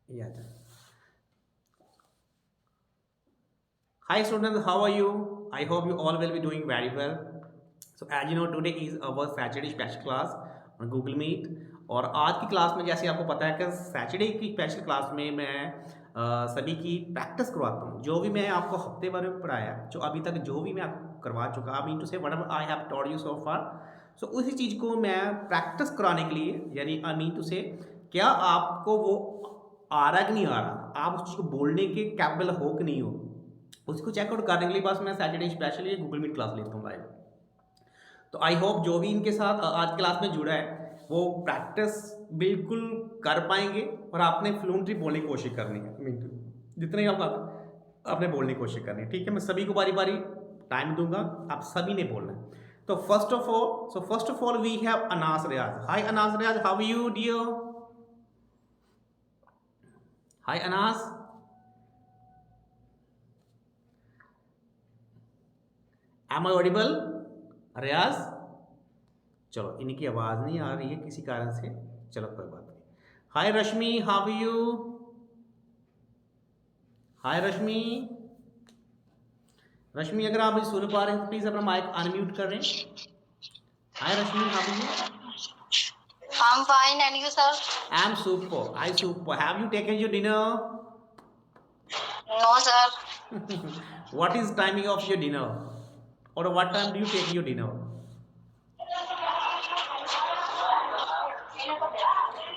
Yeah. Hi students, how are you? I hope you all will be doing very well. So as you know, today is our Saturday special class on Google Meet. और आज की class में जैसे आपको पता है कि Saturday की स्पेशल क्लास में मैं सभी की प्रैक्टिस करवाता हूँ। जो भी मैं आपको हफ्ते भर में पढ़ाया, जो अभी तक जो भी मैं आपको करवा चुका, I mean to say whatever I have told you so far, so उसी चीज़ को मैं प्रैक्टिस कराने के लिए, यानी आई मीन टू से क्या आपको वो आ रहा है कि नहीं आ रहा, आप उस चीज़ को बोलने के कैपेबल हो कि नहीं हो, उसको चेकआउट करने के लिए बस मैं Saturday specially Google Meet class लेता हूँ लाइव। तो आई होप जो भी इनके साथ आज क्लास में जुड़ा है वो प्रैक्टिस बिल्कुल कर पाएंगे और आपने फ्लुएंटली बोलने की कोशिश करनी है। जितना ही आपका आपने बोलने की कोशिश करनी है, ठीक है। मैं सभी को बारी बारी टाइम दूंगा, आप सभी ने बोलना है। तो first of all we have Anas Riyaz. Hi Anas Riyaz, how you dear? Hi Anas, am I audible? Riyaz, चलो इनकी आवाज़ नहीं आ रही है किसी कारण से, चलो कोई बात नहीं। हाय रश्मि, हाउ यू? हाय रश्मि। रश्मि अगर आप मुझे सुन पा रहे हैं तो प्लीज़ अपना माइक अनम्यूट कर लें। Hi Rashmi, how you? I'm fine, and you, sir? I am super, I super. Have you taken your dinner? No, sir. What is timing of your dinner और what time do you take your dinner?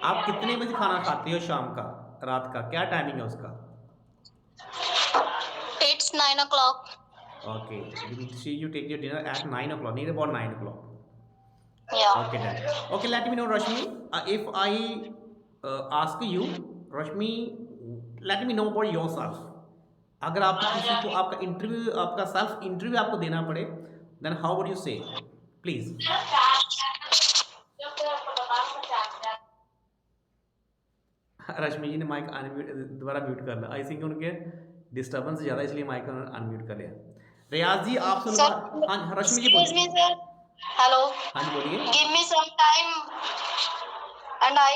आप कितने बजे खाना खाते हो शाम का, रात का क्या टाइमिंग है उसका? It's 9 o'clock. Okay, you take your dinner at 9 o'clock, near about 9 o'clock. Yeah. Okay, then. Okay, let me know, Rashmi. If I ask you, Rashmi, let me know about yourself. अगर आपको किसी को आपका interview, आपका self interview आपको देना पड़े, then how would you से? प्लीज। रश्मि जी ने माइक अनम्यूट दोबारा म्यूट कर लिया। आई थिंक उनके डिस्टर्बेंस ज़्यादा, इसलिए माइक अनम्यूट कर लिया। रियाज जी आप सुन Sir, पा? हाँ रश्मि जी excuse बोलिए। me, sir. Hello. हाँ जी बोलिए। Give me some time, and I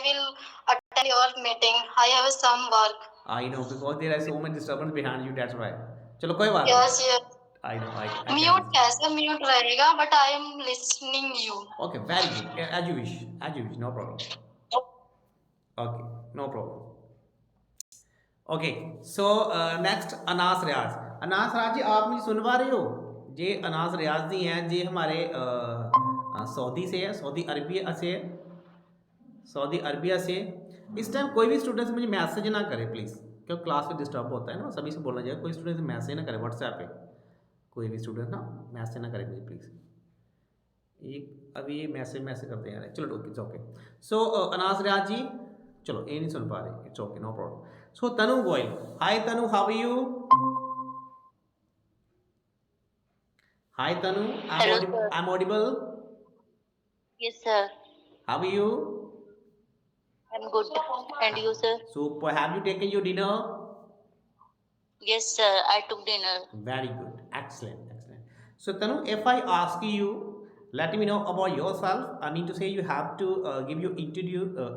will attend your meeting. I have some work. I know because there are so much disturbance behind you, that's why. चलो कोई बात Yes, नहीं। yes. I know, I can Mute understand. कैसे mute रहेगा? But I am listening you. Okay very good, as you wish, as you wish, no problem. Okay, no problem. Okay, so next Anas Riyaz. Anas Riyaz ji आप मुझे सुन पा रहे हो? ये अनास रियाज जी हैं जी, हमारे सऊदी से है, सऊदी अरबिया से है, सऊदी अरबिया से। इस टाइम कोई भी स्टूडेंट्स मुझे मैसेज ना करे प्लीज़, क्योंकि क्लास में डिस्टर्ब होता है ना, सभी से बोलना चाहिए। कोई स्टूडेंट मैसेज ना करे व्हाट्सएप पे, कोई भी स्टूडेंट ना मैसेज ना करे मुझे प्लीज़। एक अभी ये मैसेज मैसेज करते हैं यार, चलो okay, it's okay. So Anas Riyaz ji, चलो ये नहीं सुन पा रहे, it's okay, no problem. So Tanu Goyal, hi Tanu, how are you? Hi Tanu, Hello, sir. I am audible? Yes, sir. How are you? I'm good. And you, sir? Super, have you taken your dinner? Yes, sir. I took dinner. Very good. Excellent. Excellent. So, Tanu, if I ask you, let me know about yourself. I mean to say, you have to give your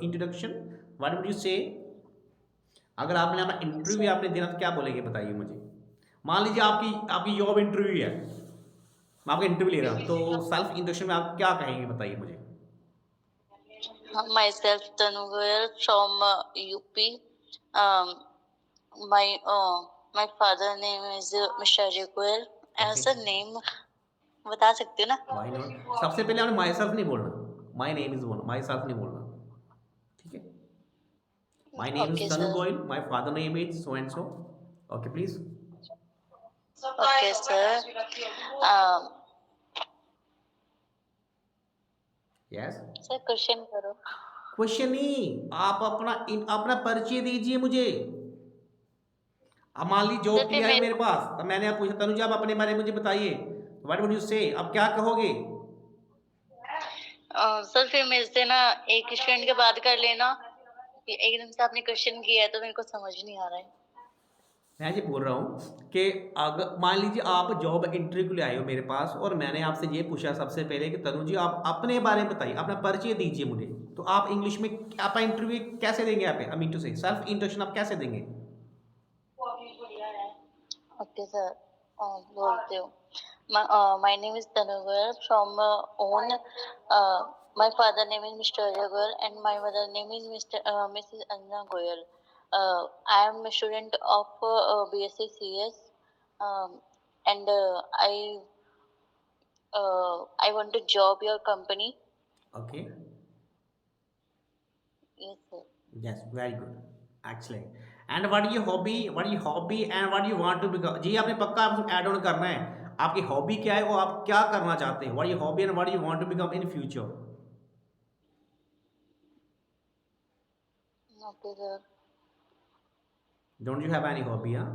introduction. What would you say? अगर आपने अपना interview आपने देना तो क्या बोलेंगे, बताइए मुझे। मान लीजिए आपकी आपकी जॉब इंटरव्यू है, मैं आपका इंटरव्यू ले रहा हूँ, तो सेल्फ इंट्रोडक्शन में आप क्या कहेंगे, बताइए मुझे। Myself, Tanuvir from UP. Um, my father name is Mr. Jaguar. Okay, Sir, name बता सकते हो ना? Why not. सबसे पहले आपने माई सेल्फ नहीं बोलना, माई नेम इज बोलना, माई सेल्फ नहीं बोलना, ठीक है। My name is Okay, Tanu sir. Goyal, my father name is so and so. Okay please. Okay, sir. Um, yes. sir, question करो. क्वेश्चन नहीं, आप अपना अपना परिचय दीजिए मुझे। अब मान ली Sir, जॉब के फिर लिए आए मेरे मेरे पास, अब मैंने आप पूछा तनुजा आप अपने बारे में मुझे बताइए, व्हाट वुड यू से, अब क्या कहोगे? सर फिर मेरे से ना एक स्टूडेंट के बाद कर लेना. एकदम से आपने क्वेश्चन किया है तो मेरे को समझ नहीं आ रहा है. मैं ये बोल रहा हूँ कि अगर मान लीजिए आप जॉब इंटरव्यू के लिए आए हो मेरे पास और मैंने आपसे ये पूछा सबसे पहले कि तनु जी आप अपने बारे में बताइए, अपना परिचय दीजिए मुझे, तो आप इंग्लिश में आप इंटरव्यू कैसे देंगे? आप आई मीन टू से सेल्फ इंट्रोडक्शन आप कैसे देंगे? ओके सर, बोलते हो। My name is Tanu Goyal from own. My father name is Mr. Ajay Goyal and my mother name is Mrs. Anna Goyal. I am a student of BSc CS, and I want to job your company. Okay, Yes, sir. Yes, very good, excellent. And what your hobby, and what you want to become? जी आपने पक्का add on करना है, आपकी hobby क्या है और आप क्या करना चाहते हैं? What your hobby and what you want to become in future? Okay, sir. Don't you have any hobby? हाँ,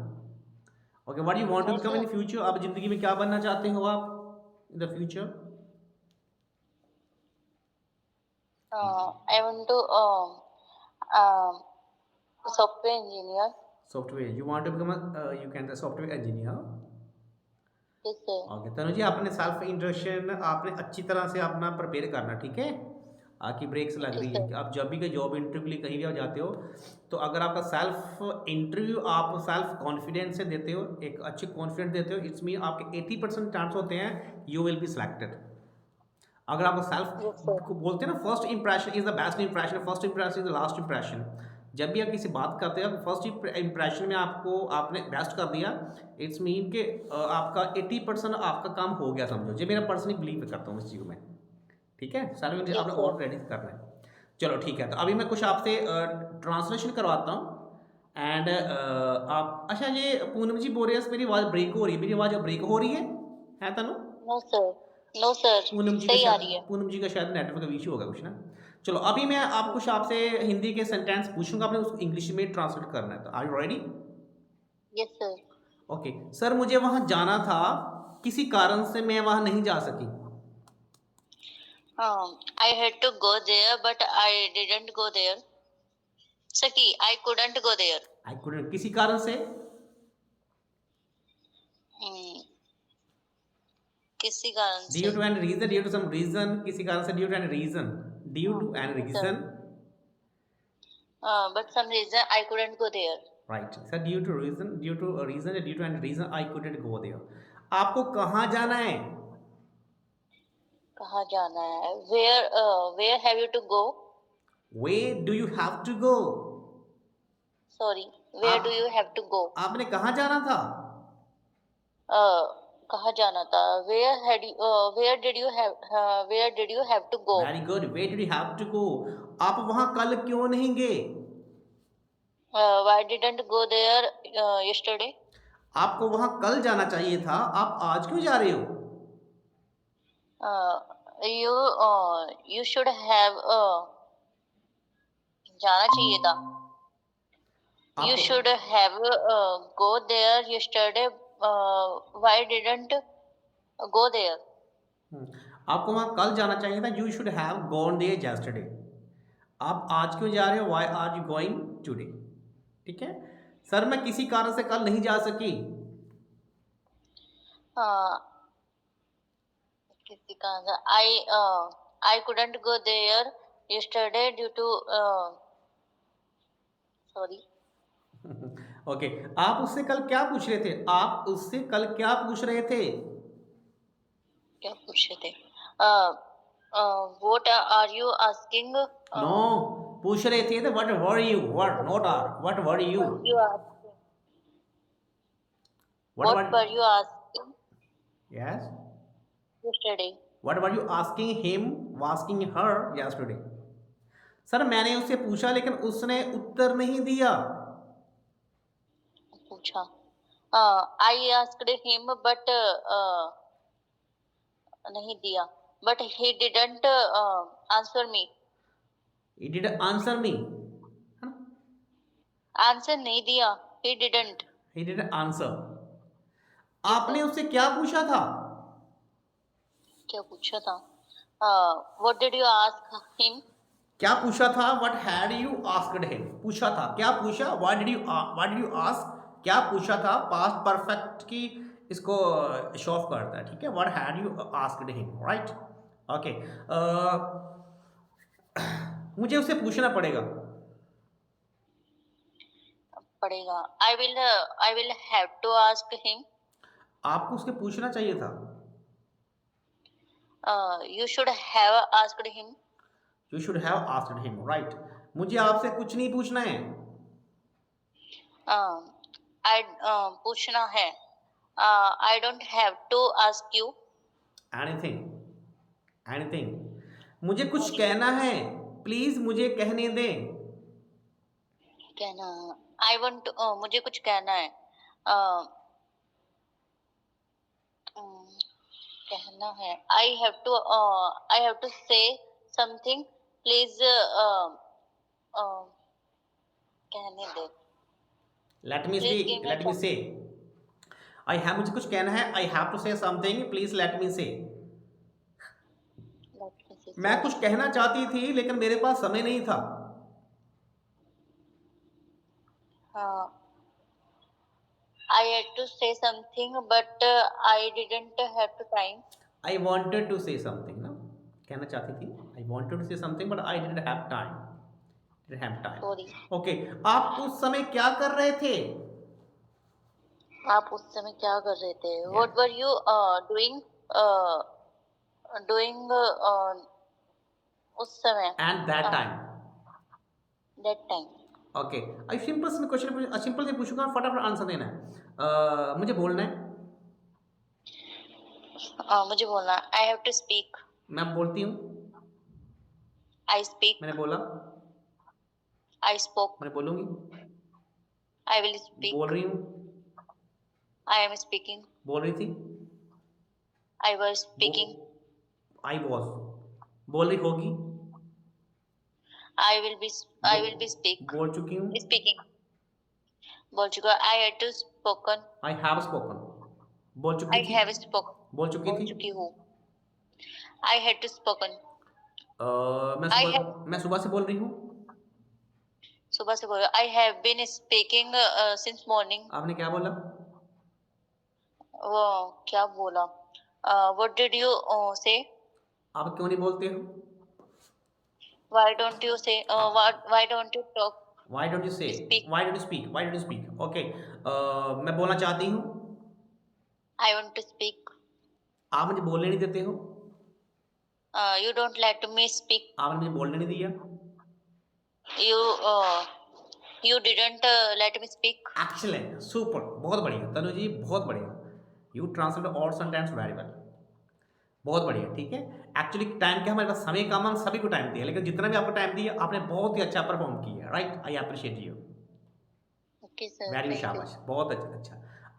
okay, what you want to No, become sir. In future? आप जिंदगी में क्या बनना चाहते हो आप in the future? I want to software engineer. Software, you want to become you can the software engineer. Yes, sir. Okay Tanu ji, आपने self introduction आपने अच्छी तरह से अपना प्रिपेयर करना, ठीक है? आपकी ब्रेक्स लग Okay, रही है sir. कि आप जब भी कोई जॉब इंटरव्यू के लिए कहीं भी आप जाते हो, तो अगर आपका सेल्फ इंटरव्यू आप सेल्फ कॉन्फिडेंस से देते हो, एक अच्छे कॉन्फिडेंस देते हो, इट्स मीन आपके 80% चांस होते हैं यू विल बी सिलेक्टेड। अगर आपको सेल्फ Yes, sir. को बोलते हैं ना, first impression is the best impression, first impression is the last impression. जब भी आप किसी बात करते हैं, फर्स्ट इंप्रेशन में आपको आपने बेस्ट कर दिया, इट्स मीन कि आपका 80% आपका काम हो गया समझो। जो मेरा पर्सनली बिलीव करता हूँ इस चीज़ में, ठीक है? सारे Yes, आपने sir. और रेडी करना है। चलो ठीक है, तो अभी मैं कुछ आपसे ट्रांसलेशन करवाता हूँ एंड आप अच्छा ये पूनम जी बोल रहे हैं मेरी आवाज़ ब्रेक हो रही है, मेरी आवाज़ ब्रेक हो रही है तनु? No, sir. No, sir. Poonam जी का सही आ रही शायद है. नेटवर्क का इशू होगा कुछ ना। चलो अभी मैं आप कुछ आपसे हिंदी के सेंटेंस पूछूंगा, आपने उसको इंग्लिश में ट्रांसलेट करना है, तो are you ready? Yes, sir. Okay sir, मुझे वहां जाना था, किसी कारण से मैं वहां नहीं जा सकी। I had to go there, but I didn't go there. Saki, I couldn't go there. I couldn't, किसी कारण से? Hmm. किसी कारण ड्यू से. To an reason, due to some reason, किसी कारण से, due to an reason, due to an Yes, sir. Reason, But some reason I couldn't go there. Right sir, due to reason, due to reason, due to an reason I couldn't go there. आपको कहाँ जाना है? कहाँ जाना है? Where have you to go? Where do you have to go? Sorry. Where do you have to go? आपने कहाँ जाना था? कहाँ जाना था? Where did you have to go? Very good, where did you have to go? आप वहाँ कल क्यों नहीं गए? Why didn't go there yesterday? आपको वहाँ कल जाना चाहिए था, आप आज क्यों जा रहे हो? You should have जाना चाहिए था. You आपको should have go there yesterday. Why didn't go there? आपको वहाँ कल जाना चाहिए था, you should have gone there yesterday। आप आज क्यों जा रहे हो? Why are you going today? ठीक है सर, मैं किसी कारण से कल नहीं जा सकी। किसी कारण से I couldn't go there yesterday due to sorry. Okay आप उससे कल क्या पूछ रहे थे? आप उससे कल क्या पूछ रहे थे? क्या पूछ रहे थे? What are you asking? No, पूछ रहे थे, what were you, what not are, what were you, You asking? What were you asking yes, yesterday? What were you asking him, asking her yesterday? Sir मैंने उससे पूछा लेकिन उसने उत्तर नहीं दिया। पूछा. I asked him but नहीं दिया. But he didn't answer me. He did answer me, Answer नहीं दिया. He didn't. he did answer। आपने उससे क्या पूछा था? क्या पूछा था? What did you ask him? क्या पूछा था? What had you asked him? पूछा था, क्या पूछा? What did you ask? क्या पूछा था, पास्ट परफेक्ट की इसको शो ऑफ करता है, ठीक है। What had you asked him, right. Okay, मुझे उससे पूछना पड़ेगा। पड़ेगा। I will have to ask him. आपको उसके पूछना चाहिए था। You should have asked him. You should have asked him, right. मुझे आपसे कुछ नहीं पूछना है। पूछना है। I don't have to ask you. Anything, anything. मुझे कुछ कहना है, प्लीज मुझे कहने दें। कहना। मुझे कुछ कहना है। कहना है। I have to say something. Please कहने दे। Let me Please give me let me some. Say. I have, मुझे कुछ कहना है, I have to say something, please let me say. Let me see मैं कुछ something. कहना चाहती थी लेकिन मेरे पास समय नहीं था। I had to say something, but I didn't have the time. I wanted to say something ना, कहना चाहती थी। I wanted to say something but I didn't have time, didn't have time. Sorry. Okay, आप उस समय क्या कर रहे थे? आप उस समय क्या कर रहे थे? What were you doing? Doing उस समय. And that time. That time. Okay, I simple से क्वेश्चन सिंपल से पूछूंगा, फटाफट आंसर देना है। मुझे बोलना है। मुझे बोलना। I have to speak. मैं बोलती हूँ। I speak. मैंने बोला। I spoke. मैं बोलूँगी। I will speak. बोल रही हूँ। I am speaking. बोल रही थी। I was speaking. I was. बोल रही होगी। I will be speak. बोल चुकी हूँ। Speaking. बोल चुका। I had to spoken. I have spoken. बोल चुकी I थी। have spoken. बोल चुकी बोल थी। चुकी हूँ। I had to spoken. I have. मैं सुबह से बोल रही हूँ। सुबह से बोला। I have been speaking since morning. आपने क्या बोला? वो क्या बोला? What did you say? आप क्यों नहीं बोलते हो? Why don't you say? Why don't you talk? Why don't you say? Speak. Why don't you speak? Why don't you speak? Okay. मैं बोलना चाहती हूँ। I want to speak. आप मुझे बोलने नहीं देते हो। You don't let me speak. आपने मुझे बोलने नहीं दिया। You didn't let me speak. Excellent, super, बहुत बढ़िया तनु जी, बहुत बढ़िया। You translate all sentence very well. बहुत बढ़िया, ठीक है। एक्चुअली टाइम क्या, हमारे पास समय कम, हम सभी को टाइम दिया, लेकिन जितना भी आपको टाइम दिया आपने बहुत ही अच्छा परफॉर्म किया, right. I appreciate you. Okay sir. Very Thank you. शाबाश, बहुत अच्छा।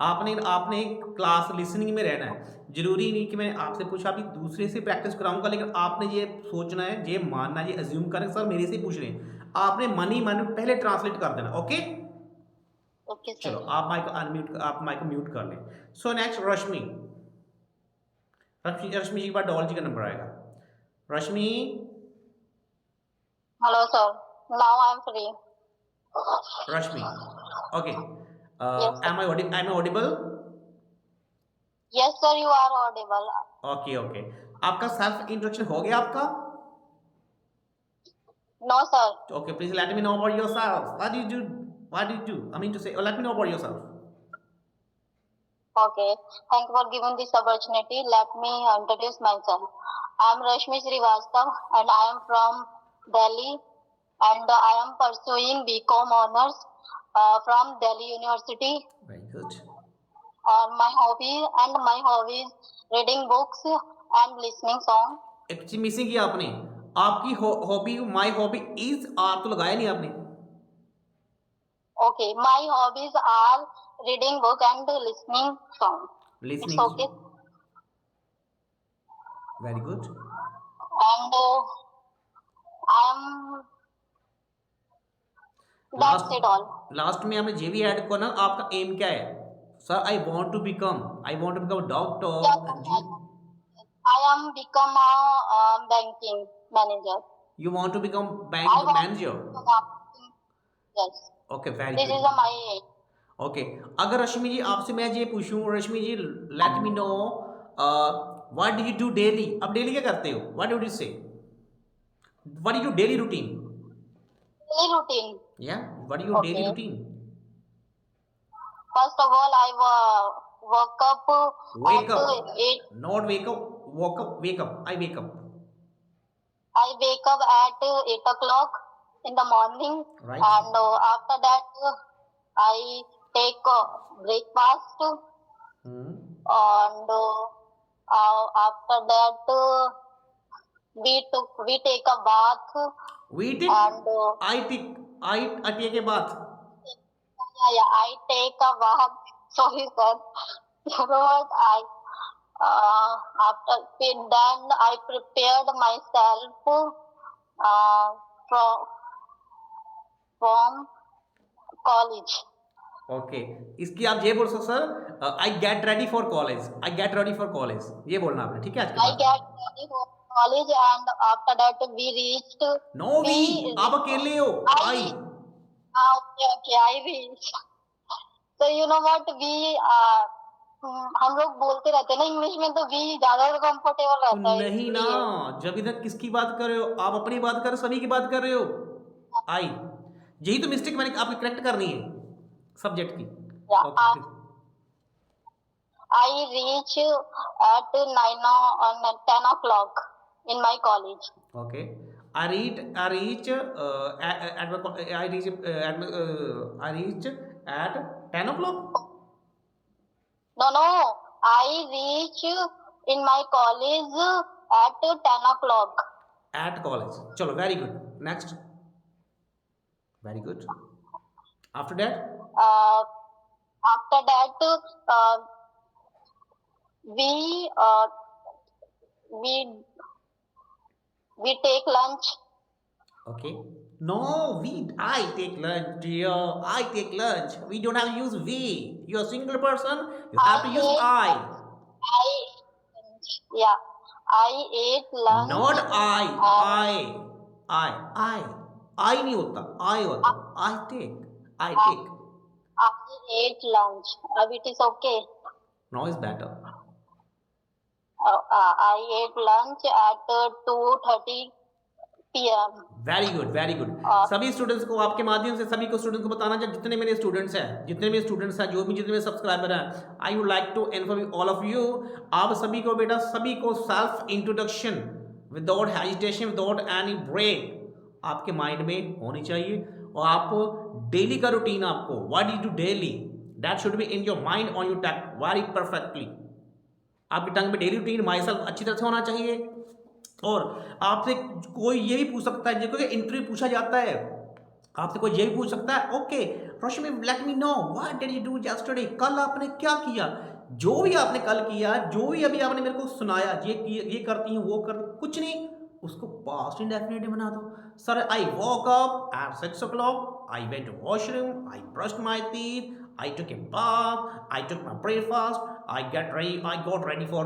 आपने क्लास लिसनिंग में रहना है। जरूरी नहीं कि मैं आपसे पूछा अभी दूसरे से प्रैक्टिस कराऊंगा, लेकिन आपने ये सोचना है, ये मानना है, ये अज्यूम करना सर मेरे से पूछ रहे हैं, आपने मन ही मन पहले ट्रांसलेट कर देना। Okay Okay sir. चलो, आप माइक को म्यूट कर लें। सो नेक्स्ट रश्मि जी के बाद डॉल जी का नंबर आएगा। रश्मि। Hello, sir. Now I'm free. Rashmi, okay. Yes, sir. am I audible? Yes, sir, you are audible. Okay. आपका सेल्फ इंट्रोडक्शन हो गया आपका? No, sir. Okay, please let me know about yourself. What did you do? I mean to say, let me know about yourself. Okay. Thank you for giving this opportunity. Let me introduce myself. I'm Rashmi Srivastav and I am from Delhi and I am pursuing BCom honors from Delhi University. Very good. My hobby is reading books and listening songs. एक चीज missing किया आपने, आपकी hobby, my hobby is are तो लगाया नहीं आपने। Okay, my hobbies are reading book and listening song. Listening. It's okay. Very good. And I'm. That's it all. Last में आपने जे भी ऐड को ना, आपका एम क्या है? Sir I want to become doctor. Yes, I am become a banking manager. You want to become I bank want manager? to become. Yes, Okay, very this good. is my aim. Okay, अगर रश्मि जी आपसे मैं ये पूछूं, Rashmi ji let me know what do you do daily, अब daily क्या करते हो, what do you say, what is your daily routine, Daily routine. या what is your daily Okay. Routine? First of all, I woke up Wake at up, 8. not wake up, woke up, wake up, I wake up, I wake up at 8 o'clock in the morning, right? and after that, I take breakfast, Hmm. and after that, we take a bath, We take, and I take a bath. yeah, I take a bath. Sorry, sir. You know what? After then I prepared myself from college. Okay, इसकी आप ये बोल सकते sir, I get ready for college, I get ready for college, ये बोलना आपने, ठीक है आज के I बाद? get ready for college, and after that we reached. No we, आप अकेले हो, आई, Okay, I reached. So you know what, हम लोग बोलते रहते हैं ना इंग्लिश में, तो वी ज्यादा कंफर्टेबल रहता है नहीं ना, इसलिए। जब इधर किसकी बात कर रहे हो आप, अपनी बात कर रहे हो, सभी की बात कर रहे हो, आई, यही तो मिस्टेक मैंने आपकी करेक्ट करनी है सब्जेक्ट की। Yeah, okay, I reach at 10 o'clock in my college. Okay, I reach at 10 o'clock No, I reach in my college at 10 o'clock. At college, चलो very good, next, very good, after that, After that, we we take lunch. okay, no, I take lunch, dear, I take lunch, we don't have to use we, you're a single person, you have to use I, I yeah, I ate lunch. not I नहीं होता, I होता, I take, I ate lunch. It is okay. now is better, I ate lunch at 2:30 p.m. Very good, very good. सभी students को आपके माध्यम से सभी को स्टूडेंट्स को बताना चाहिए, जितने मेरे स्टूडेंट्स हैं जो भी जितने मेरे सब्सक्राइबर हैं, I would like to inform all of you, आप सभी को बेटा, सभी को self introduction without hesitation, without any break आपके माइंड में होनी चाहिए, और आप डेली का रूटीन, आपको what you do daily, that should be in your mind on your tack very perfectly, आपकी टंग में डेली रूटीन माई सेल्फ अच्छी तरह से होना चाहिए। और आपसे कोई ये भी पूछ सकता है, क्योंकि इंटरव्यू पूछा जाता है, आपसे कोई ये भी पूछ सकता है, okay Rashmi late me know what did you do yesterday, कल आपने क्या किया, जो भी आपने कल किया, जो भी अभी आपने मेरे को सुनाया, ये करती हैं, वो कर, कुछ नहीं, उसको पास्ट इंडेफिनिट बना दो। Sir I walk up at 6 o'clock, I went to washroom, I brushed my teeth, I took a bath, I took my breakfast, I got ready for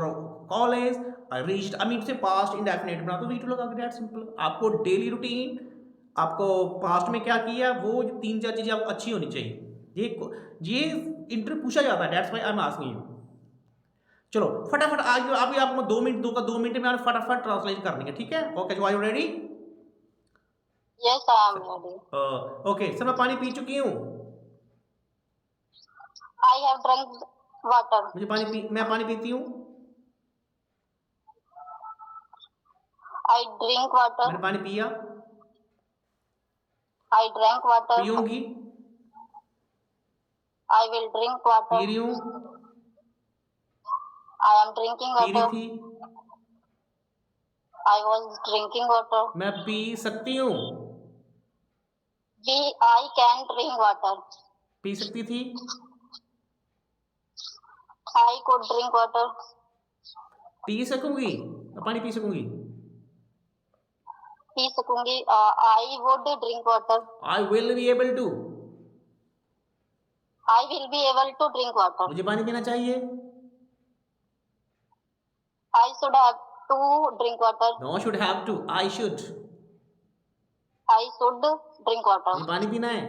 college, I reached, I mean से past indefinite बना तो we to लगा के, that simple. आपको daily routine, आपको past में क्या किया, वो 3-4 चीज़ें आपको अच्छी होनी चाहिए, ये इंटरव्यू पूछा जाता है, that's why I am asking you. चलो फटाफट आज अभी आपको 2 मिनट में आपने फटाफट ट्रांसलेट करनी है, ठीक है? Okay, so are you ready? Yes, I am ready. Okay sir, मैं पानी पी चुकी हूँ, I have drank water. मैं पानी पीती हूँ, I drink water. मैंने पानी पिया, I drank water. पीऊंगी, I will drink water. पी रही हूँ, I am drinking पी रही water. थी, I was drinking water. मैं पी सकती हूँ, I can drink water. पी सकती थी, I could drink water. पी सकूंगी, मैं पानी पी सकूंगी, पी सकूंगी. I would drink water. I will be able to, I will be able to drink water. मुझे पानी पीना चाहिए, I should have to drink water. No should have to, I should, I should drink water. मुझे पानी पीना है,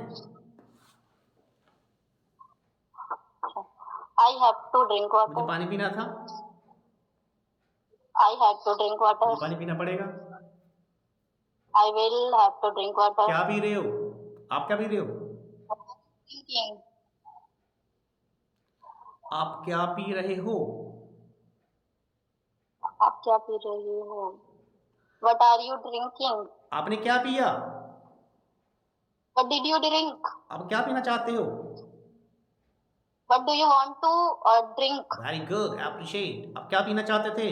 I have to drink मुझे water. पानी पीना था, I have to drink water. मुझे पानी पीना पड़ेगा। I will have to drink water. क्या पी रहे हो? आप क्या पी रहे हो? Drinking. आप क्या पी रहे हो? आप क्या पी रहे हो? What are you drinking? आपने क्या पिया? What did you drink? आप क्या पीना चाहते हो? What do you want to drink? Very good, appreciate. आप क्या पीना चाहते थे?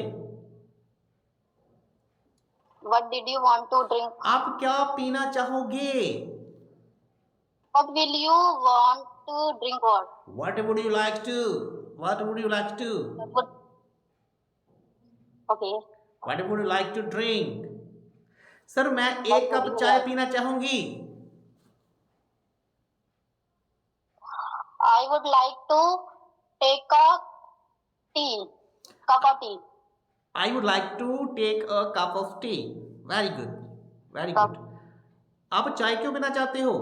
What did you want to drink? आप क्या पीना चाहोगे? What will you want to drink? What would you like to? What would you like to? Okay. What would you like to drink? Sir मैं What एक would cup you चाय like? पीना चाहूंगी। I would like to take a tea. Cup of tea. I would like to take a cup of tea. Very good, very Cup. good. आप चाय क्यों पीना चाहते हो?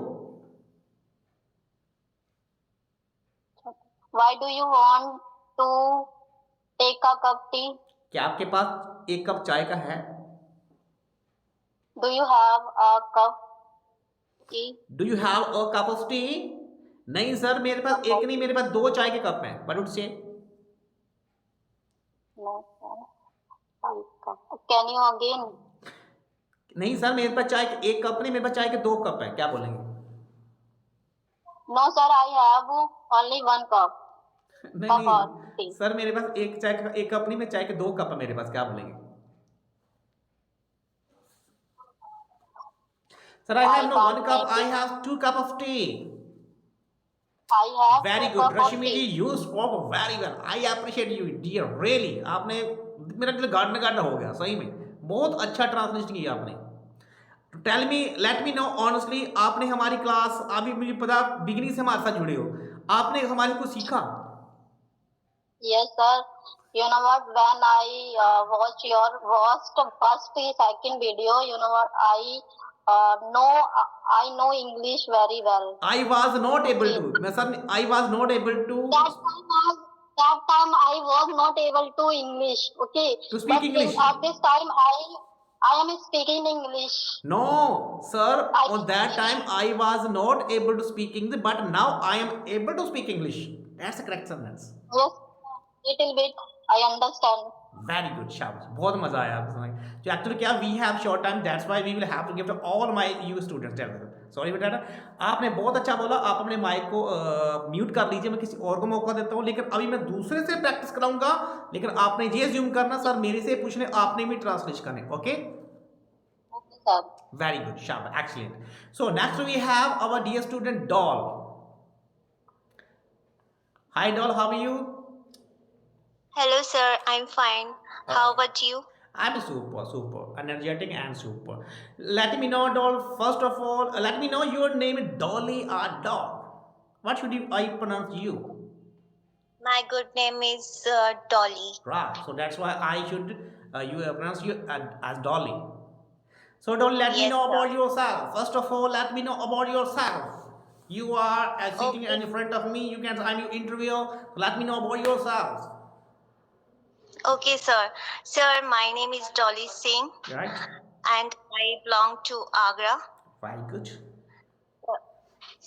Why do you want to take a cup tea? क्या आपके पास एक cup चाय का है? Do you have a cup tea? Do you have a cup of tea? नहीं सर, मेरे पास एक नहीं, मेरे पास 2 चाय के कप हैं। What would you say? No, sir. One cup. Can you again? नहीं सर, मेरे पास चाय के एक कप नहीं, मेरे पास चाय के 2 कप हैं। क्या बोलेंगे? No, sir. I have only one cup. नहीं Cup of नहीं tea. सर, मेरे पास एक चाय का एक कप नहीं, मैं चाय के 2 कप है मेरे पास। क्या बोलेंगे? Sir, I have no 1 cup, I have 2 cup of tea. I have Very two good, cup of Rashmi ji, tea. you spoke very well. I appreciate you, dear. Really, आपने मेरा दिल गाड़ने गाड़ना हो गया सही में। बहुत अच्छा ट्रांसलेशन किया आपने। Tell me, let me know honestly, आपने हमारी क्लास, अभी मुझे पता बिगिनिंग से हमारे साथ जुड़े हो, आपने हमारे को सीखा? Yes, sir. You know what? When I watched your first second video, you know what? I know English very well. I was not able to, मैं sir, I was not able to That time I was not able to English. Okay. To speak English. At this time I am speaking English. No, sir, I on that time I was not able to speak English, but now I am able to speak English. That's the correct sentence. Yes, little bit I understand. Very good, शाबाश, बहुत मजा आया आपको समझ। तो actually क्या, we have short time, that's why we will have to give to all my you students. Sorry बेटा, आपने बहुत अच्छा बोला। आप अपने माइक को म्यूट कर लीजिए, मैं किसी और को मौका देता हूँ। लेकिन अभी मैं दूसरे से प्रैक्टिस कराऊंगा, लेकिन आपने ये अज्यूम करना सर मेरे से पूछने, आपने भी ट्रांसलेट करने। Okay, Okay, sir. very good, शाबाश, excellent. So next we have our dear student Doll. Hi Doll, how are you? Hello, sir. I'm fine. How about you? I'm super energetic and super. Let me know, Doll. First of all, let me know your name is Dolly or Doll. What should I pronounce you? My good name is Dolly. Right. So that's why I should you pronounce you as Dolly. So Dolly, let me Yes, know sir. about yourself. First of all, let me know about yourself. You are sitting Okay. in front of me. You can. I'm your interviewer. Let me know about yourself. Okay, sir. Sir, my name is Dolly Singh Right. and I belong to Agra. Very good.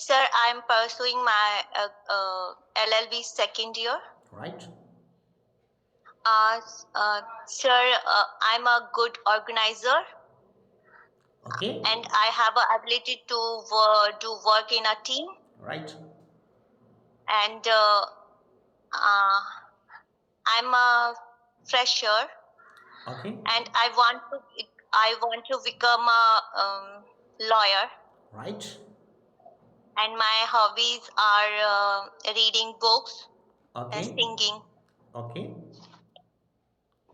Sir, I'm pursuing my LLB second year. Right. Sir, I'm a good organizer Okay. and I have a ability to do work in a team. Right. And I'm a fresher Okay. and I want to become a lawyer. Right. And my hobbies are reading books Okay. and singing. Okay.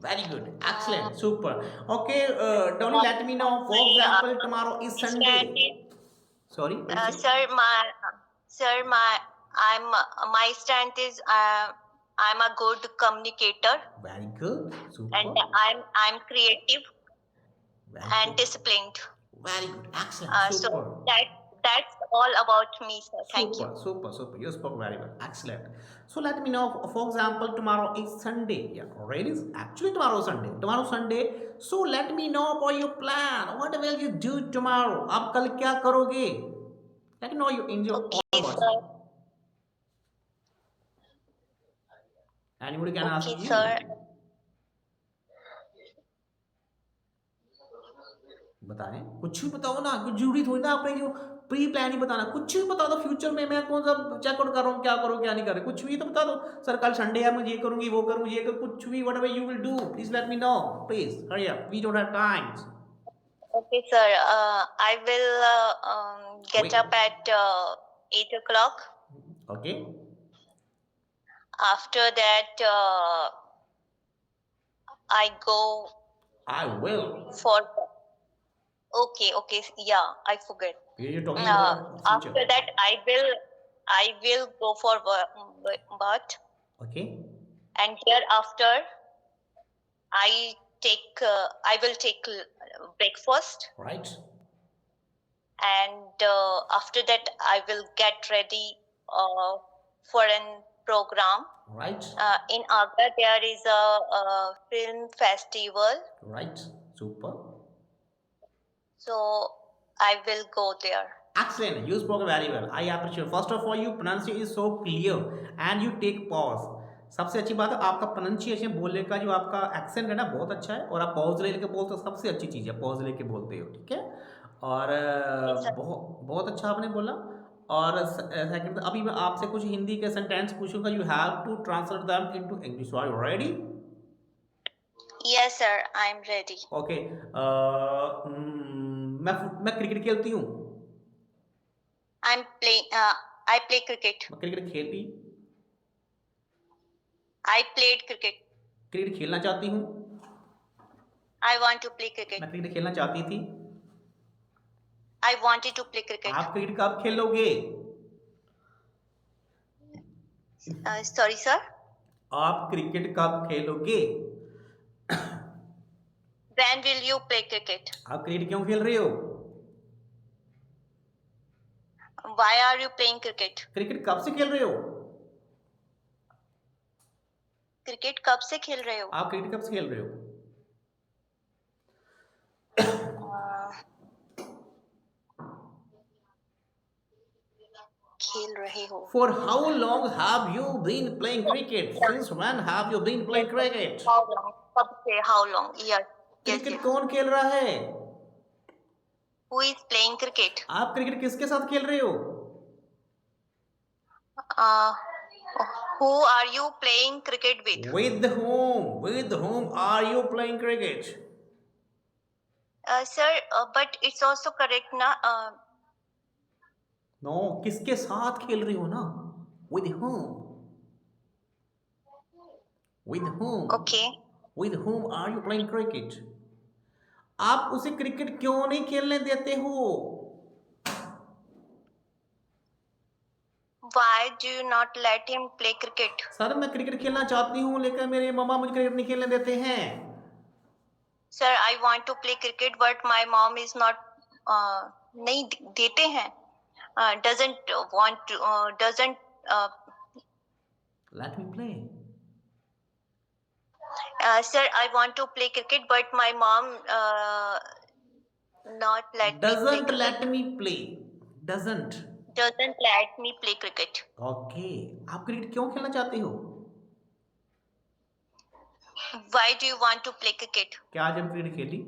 Very good. Excellent. Super. Okay, Donnie, let me know. For example, tomorrow is Sunday. Sorry. what did you say? My strength is I'm a good communicator Very good. Super. and I'm creative Very and good. disciplined. Very good. Excellent. Super. So that's all about me, sir. Thank you. Super. You spoke very well. Excellent. So let me know, for example, tomorrow is Sunday. Yeah, right? Is actually tomorrow Sunday. Tomorrow Sunday. So let me know about your plan. What will you do tomorrow? आप कल क्या करोगे? Let me know you in your Okay, own words. sir. Anybody can ask Okay, you. sir. बताएं, कुछ भी बताओ ना, कुछ जरूरी थोड़ी ना आपने जो प्री प्लान ही बताना, कुछ भी बता दो फ्यूचर में मैं कौन सा चेकआउट कर रहा हूँ, क्या करो क्या नहीं कर रहे, कुछ भी तो बता दो। सर कल संडे है, मुझे ये करूंगी वो करूंगी ये करूँ, कुछ भी whatever you will do, please let me know, please hurry up, we don't have time. Okay, sir. I will get Wait. up at 8 o'clock. Okay. After that, I go I will. for. Okay, okay. Yeah, I forget. You're talking about future. After that, I will go for bath, Okay. and thereafter, I will take breakfast, Right. and after that, I will get ready for an program. Right. In Agra, there is a film festival, Right. Super. so I will go there. Excellent. You spoke very well. I appreciate. First of all, your pronunciation is so clear and you take pause. सबसे अच्छी बात है आपका pronunciation, बोलने का जो आपका accent है ना बहुत अच्छा है, और आप पॉज लेके बोलते हो, सबसे अच्छी चीज़ है पॉज लेके बोलते हो, ठीक है। और बहुत बहुत अच्छा आपने बोला। और सेकंड, अभी मैं आपसे कुछ हिंदी के सेंटेंस पूछूंगा, you have to translate them into English. Are you ready? Yes, sir. I'm ready. Okay. मैं क्रिकेट खेलती हूँ। I'm playing. I play cricket. मैं क्रिकेट खेलती, I played cricket. क्रिकेट खेलना चाहती हूँ। I want to play cricket. मैं cricket खेलना चाहती थी। I wanted to play cricket. आप क्रिकेट कब खेलोगे? Sorry, sir. आप क्रिकेट कब खेलोगे? When will you play cricket? आप क्रिकेट क्यों खेल रहे हो? Why are you playing cricket? Cricket कब से खेल रहे हो? क्रिकेट कब से खेल रहे हो? आप क्रिकेट कब से खेल रहे हो? खेल रहे हो. For how long have you been playing cricket? Since when have you been playing cricket? How long? कब से? How long? Yes. Yes. Cricket Yes. कौन खेल रहा है? Who is playing cricket? आप क्रिकेट किसके साथ खेल रहे हो? Uh, who are you playing cricket with? With whom? With whom are you playing cricket? Sir, but it's also correct na. No, किसके साथ खेल रही हो ना? With whom? With whom? Okay. With whom are you playing cricket? आप उसे cricket क्यों नहीं खेलने देते हो? Why do you not let him play cricket? Sir मैं क्रिकेट खेलना चाहती हूँ लेकिन मेरे मामा मुझे क्रिकेट नहीं खेलने देते हैं। Sir, I want to play cricket, but my mom is not. नहीं देते हैं. Doesn't want to. Doesn't. Let me play. Sir, I want to play cricket, but my mom not let Doesn't me play let me play. Doesn't. doesn't let me play cricket. Okay. आप cricket क्यों खेलना चाहते हो? Why do you want to play cricket? क्या आज हम cricket खेली?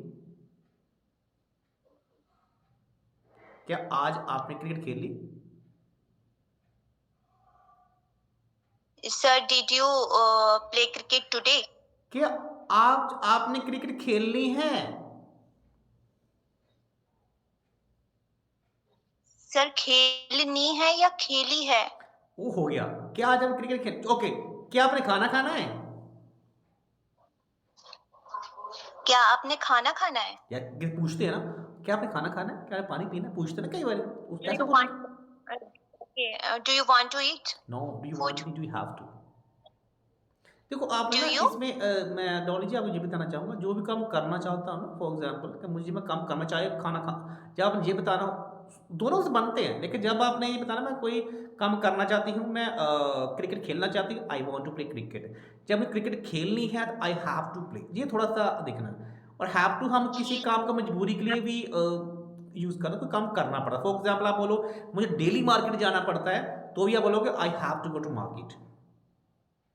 क्या आज आपने क्रिकेट खेली? Sir, did you play cricket today? क्या आपने क्रिकेट खेलनी है? सर खेलनी है या खेली है? वो हो गया। क्या आज हम क्रिकेट खेल? ओके। क्या आपने खाना खाना है? क्या आपने खाना खाना है? या पूछते हैं ना, क्या आपने खाना खाना है, क्या पानी पीना है, पूछते हैं ना कई बार। Do you want to eat? No, do you want to? Do you have to? देखो आपने ना इसमें मैं डॉली जी आपको ये बताना चाहूँगा, जो भी काम करना चाहता हूँ ना, फॉर एग्जाम्पल कि मुझे मैं काम करना चाहिए खाना खा, जब आप ये बताना दोनों से बनते हैं, लेकिन जब आपने ये बताया मैं कोई काम करना चाहती हूँ, मैं क्रिकेट खेलना चाहती हूँ, I want to play cricket, जब मुझे क्रिकेट खेलनी है तो आई हैव टू प्ले, ये थोड़ा सा देखना। और हैव टू हम किसी काम को मजबूरी के लिए भी यूज़ करते हैं, कोई काम करना पड़ता है। फॉर एग्जाम्पल आप बोलो मुझे डेली मार्केट जाना पड़ता है, तो भी आप बोलोगे I have to go to market.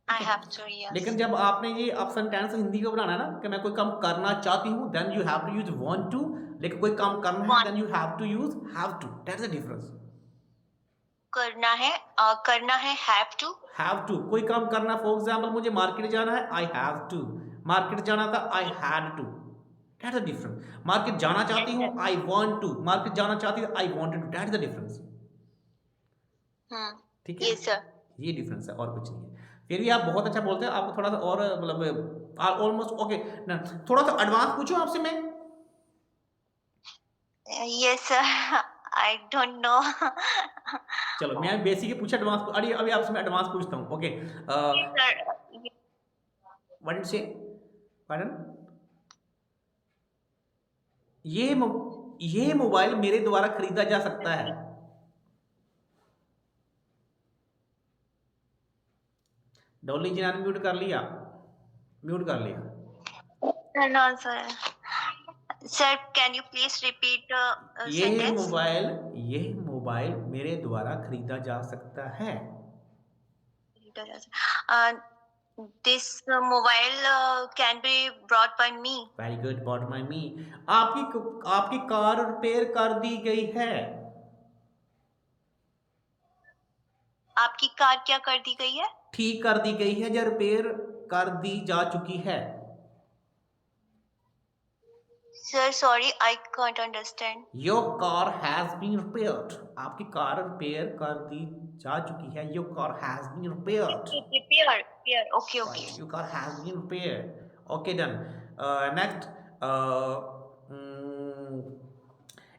I have to, yes. लेकिन जब आपने ये आप सेंटेंस हिंदी को बनाना है ना कि मैं कोई काम करना चाहती हूँ, then you have to use want to, लेकिन कोई काम करना है Want. Then you have to use have to, that's the difference. करना है have to. हैव टू, कोई काम करना, फॉर एग्जांपल मुझे मार्केट जाना है, आई हैव टू, मार्केट जाना था, I had to, that's the difference. Market जाना चाहती हूँ, आई वांट टू, मार्केट जाना चाहती हूँ, I wanted to, that's the difference. ठीक है, Yes, sir. ये डिफरेंस है और कुछ नहीं है। फिर भी आप बहुत अच्छा बोलते हैं, आपको थोड़ा सा और मतलब ऑलमोस्ट ओके ना, थोड़ा सा एडवांस पूछूं आपसे मैं? Yes, sir. I don't know. चलो मैं बेसिक ही पूछा, एडवांस अभी अभी आपसे मैं एडवांस पूछता हूँ। Okay, Yes, sir. What did से, पार्डन? ये मोबाइल मेरे द्वारा खरीदा जा सकता है। डॉली जी ने म्यूट कर लिया, म्यूट कर लिया। No, sir. Sir, can you please repeat ये sentence? मोबाइल मेरे द्वारा खरीदा जा सकता है। This mobile can be brought by me. Very good, bought my me. आपकी कार रिपेयर कर दी गई है। आपकी कार क्या कर दी गई है? ठीक कर दी गई है या रिपेयर कर दी जा चुकी है? Sir, sorry, I can't understand. Your car has been repaired, आपकी कार रिपेयर कर दी जा चुकी है। Your car has been repaired. Repair. Okay, okay. Your car has been repaired. Okay done. Next,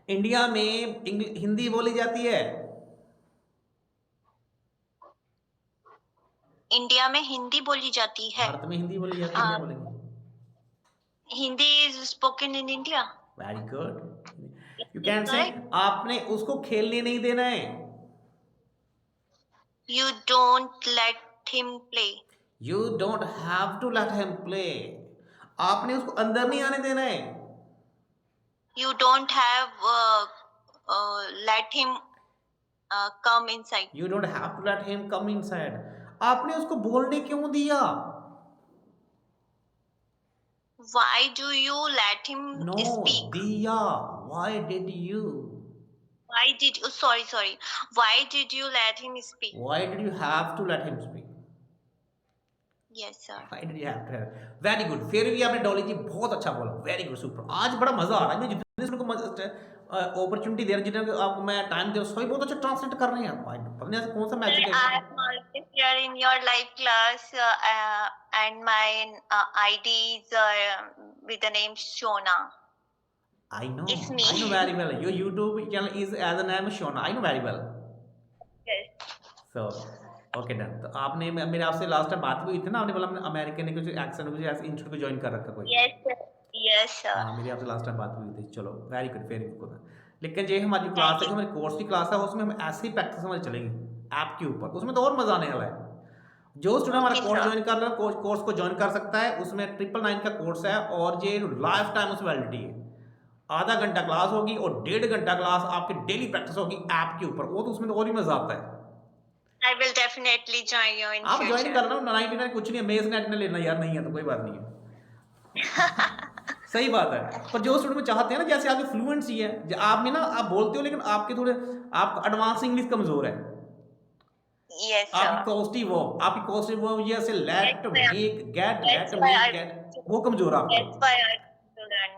India में हिंदी बोली जाती है। इंडिया में हिंदी बोली जाती है। भारत में हिंदी बोली जाती है, क्या बोलेंगे? Hindi is spoken in India. Very good, you can से आपने उसको खेलने नहीं देना है। You don't let him play. You don't have to let him play, आपने उसको अंदर नहीं आने देना है। You don't have let him come inside. You don't have to let him come inside, आपने उसको बोलने क्यों दिया? Why do you let him no speak? दिया, why did you? Why did you? Sorry. Why did you let him speak? Why did you have to let him speak? Yes, sir. Why did you have to? Very good, फिर भी आपने डॉली जी बहुत अच्छा बोला, very good, super. आज बड़ा मजा आ रहा है, मैं जितने से उनको अपॉर्चुनिटी दे रहा हूं, जितने आपको मैं टाइम दे रहा हूं, सभी बहुत अच्छा ट्रांसलेट कर रहे हैं। पता नहीं ऐसा कौन सा मैजिक I है। am always here in your live class, and my ID is with the name Shona. I know It's me. very well. Your YouTube channel is as a name Shona. I know very well. Yes. So, okay done. तो आपने मेरे आपसे last time बात हुई थी ना, आपने बोला हमने अमेरिकन ने कुछ एक्सेंट कुछ ऐसे इंस्टीट्यूट को ज्वाइन कर रखा कोई। Yes, sir. Yes, sir. हाँ, मेरी आपसे लास्ट टाइम बात हुई थी। चलो वेरी गुड, वेरी गुड। लेकिन जो हमारी क्लास है, जो हमारी कोर्स की क्लास है, उसमें हम ऐसी प्रैक्टिस हमारी चलेंगी ऐप के ऊपर, उसमें तो और मजा आने वाला है। जो स्टूडेंट हमारा कोर्स ज्वाइन कर रहा है, कोर्स को ज्वाइन कर सकता है। उसमें 999 का कोर्स है और ये लाइफ टाइम उसमें वैलिडिटी है। आधा घंटा क्लास होगी और 1.5 घंटा क्लास आपकी डेली प्रैक्टिस होगी ऐप के ऊपर, वो तो उसमें तो और ही मजा आता है। I will definitely join you in आप ज्वाइन future. करना, 99 कुछ नहीं है, मेज नेट ने लेना यार, नहीं है तो कोई बात नहीं है। सही बात है। पर जो स्टूडेंट में चाहते हैं ना, जैसे आपकी फ्लुएंसी है, आप में ना आप बोलते हो लेकिन आपके थोड़े आप एडवांस इंग्लिश कमजोर है। Yes, sir. आपकी कॉस्टिव वर्ब जैसे let, make, get, let, That's why make, I- get, वो कमजोर है आपको। That's why I have to learn.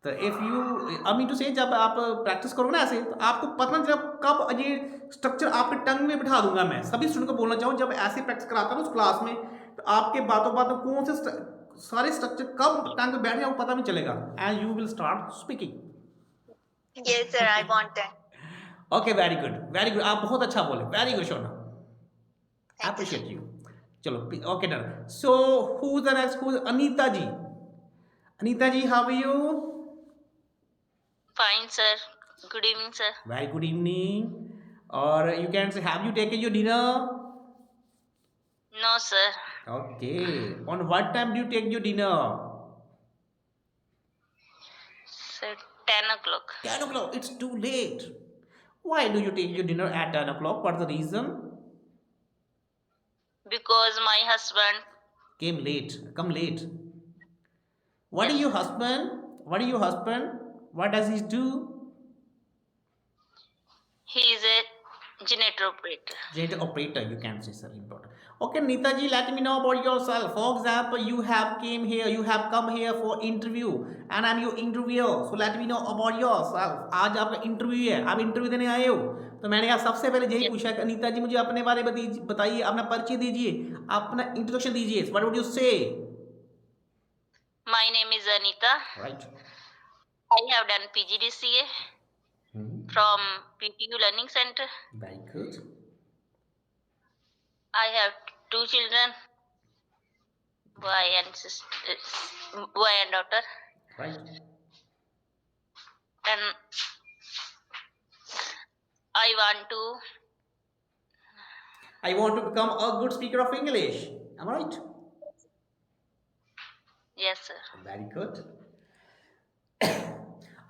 तो if you I mean to say, जब आप प्रैक्टिस करोगे ना ऐसे, तो आपको पता नहीं जब कब ये स्ट्रक्चर आपके टंग में बिठा दूंगा। मैं सभी स्टूडेंट को बोलना चाहूँ, जब ऐसे प्रैक्टिस कराता हूँ उस क्लास में, तो आपके बातों बातों कौन से सारे स्ट्रक्चर कब टंग पे बैठ जाए पता नहीं चलेगा, and you will start speaking. Yes, sir. I want that. Okay, very good, very good, आप बहुत अच्छा बोले, very good Shona, appreciate you. चलो okay done. So who is the next? Who is Anita ji? Anita ji, how are you? Fine, sir. Good evening, sir. Very good evening. Or you can say, have you taken your dinner? No, sir. Okay. On what time do you take your dinner? Sir, 10 o'clock. 10 o'clock. It's too late. Why do you take your dinner at 10 o'clock? What's the reason? Because my husband, Come late. What yes, is your husband? What is your husband? What does he do? he is a generator operator. Generator operator, you can say, sir, important. Okay, Neetaji, let me know about yourself. For example, you have come here for interview, and I'm your interviewer. So let me know about yourself. आज आपका interview है, आप interview देने आए हो, तो मैंने यहाँ सबसे पहले यही Yes. पूछा कि अनीता जी मुझे अपने बारे में बताइए, अपना परिचय दीजिए, अपना इंट्रोडक्शन दीजिए. What would you say? My name is Anita. Right. I have done PGDCA from PTU Learning Center. Very good. I have 2 children, boy and sister, boy and daughter. Right. And I want to become a good speaker of English. Am I right? yes, sir. Very good.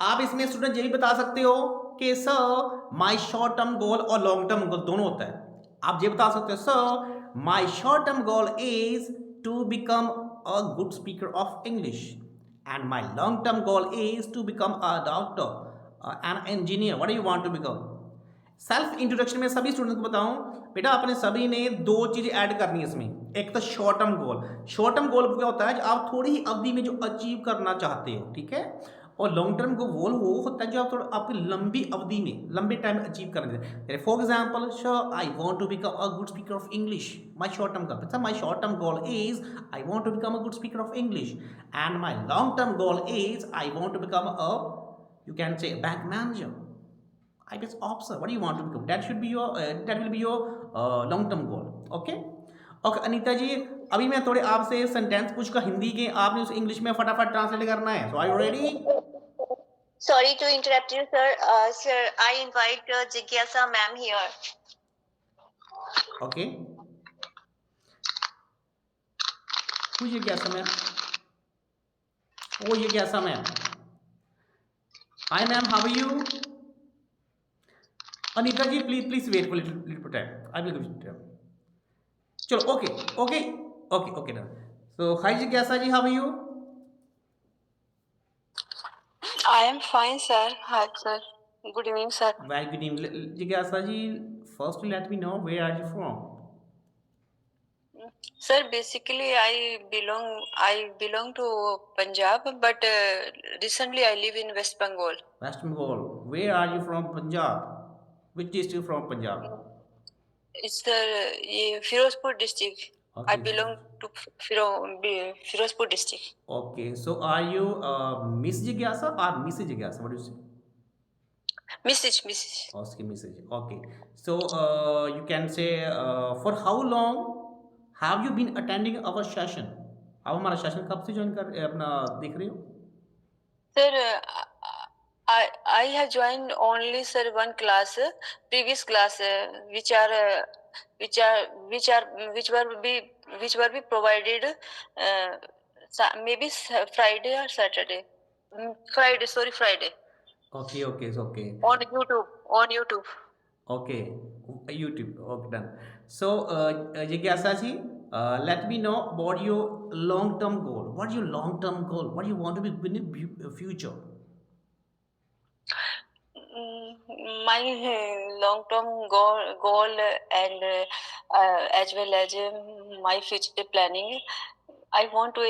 आप इसमें student ये भी बता सकते हो कि sir my short term गोल और long term गोल दोनों होता है. आप ये बता सकते हो sir my short term goal is to become a good speaker of English and my long term goal is to become a doctor and engineer. What do you want to become? Self introduction में सभी students को बताऊं बेटा, अपने सभी ने 2 चीज़ें add करनी है इसमें. एक तो शॉर्ट टर्म गोल. शॉर्ट टर्म गोल क्या होता है? जो आप थोड़ी ही अवधि में जो अचीव करना चाहते हो, ठीक है. और लॉन्ग टर्म गोल वो होता है जो आप थोड़ा आपकी लंबी अवधि में लंबे टाइम में अचीव करना चाहते हैं. For example, sir I want to become a good speaker of English. My short term goal, my short term goal is I want to become a good speaker of English and my long term goal is I want to become a you can से bank manager, IPS officer. What do you want to become? That should be your that will be your long term goal. Okay. Okay, Anita ji, अभी मैं थोड़े आपसे sentence पूछूंगा हिंदी के, आपने उसे English में फटाफट ट्रांसलेट करना है. So are you ready? Sorry to interrupt you, sir. Sir, I invite Jigyasa ma'am here. Okay. Who is Jigyasa ma'am? Oh, Jigyasa ma'am. Hi ma'am, how are you? Anita ji please wait for little time. I will give you time. चलो okay done. So hi जिज्ञासा ji, how are you? I am fine, sir. Hi, sir. Good evening, sir. Very good evening जिज्ञासा ji. First let me know where are you from? Sir, basically, I belong to Punjab, but recently I live in West Bengal. West Bengal. Where are you from Punjab? Which district from Punjab? It's the Firozpur district. I Okay. belong to Firozpur district. Okay. So are you Miss Jigyasa or Mrs. Jigyasa? What do you say? Mrs. Okay, Mrs. Okay. So you can say for how long have you been attending our session? आप हमारा session कब से join कर अपना देख रहे हो? Sir, I have joined only, sir, one class, previous class, which were be provided maybe Friday or Saturday. Friday. Okay. Okay. On YouTube. Okay, YouTube. Okay, done. So, Jigyasa ji, let me know about your long-term goal. What is your long-term goal? What do you want to be in the future? My long-term goal and as well as my future planning, I want to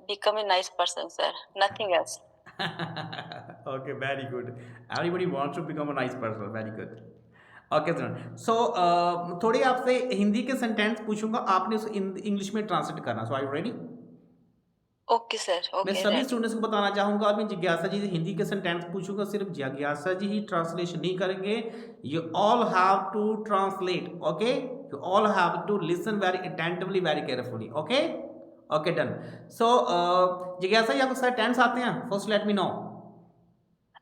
become a nice person, sir. Nothing else. Okay, very good. Everybody wants to become a nice person. Very good. Okay sir. So थोड़ी आपसे हिंदी के sentence पूछूंगा, आपने उसे English में translate करना. So are you ready? Okay sir. मैं सभी स्टूडेंट्स को बताना चाहूँगा, मैं जिज्ञासा जी से हिंदी के सेंटेंस पूछूंगा, सिर्फ जिज्ञासा जी ही ट्रांसलेशन नहीं करेंगे. You all have to translate. Okay, you all have to listen very attentively, very carefully. Okay okay done. So जिज्ञासा जी, आपको सेंटेंस आते हैं? First let me know.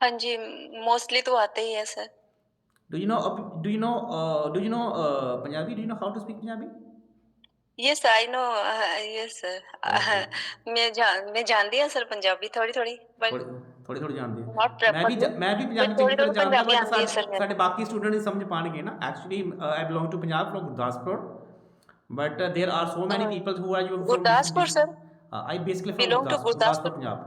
हाँ जी, मोस्टली तो आते ही है sir. Do you know Punjabi? Do you know how to speak Punjabi? Yes I know, yes sir. Okay. मैं जानती हूँ सर पंजाबी थोड़ी थोड़ी, बट थोड़ी थोड़ी थोड़ी जानती है। नॉट मैं भी बट पंजाबी थोड़ी चंगी तरह थोड़ी जानता, पंजाबी बट आती है सर मेरे ਸਾਡੇ को। ਬਾਕੀ ਸਟੂਡੈਂਟ ਨਹੀਂ ਸਮਝ ਪਾਣਗੇ ਨਾ। Actually, I belong to Punjab from Gurdaspur, but there are so many people who are from Gurdaspur sir, I basically from belong to Gurdaspur, Gurdaspur. Punjab.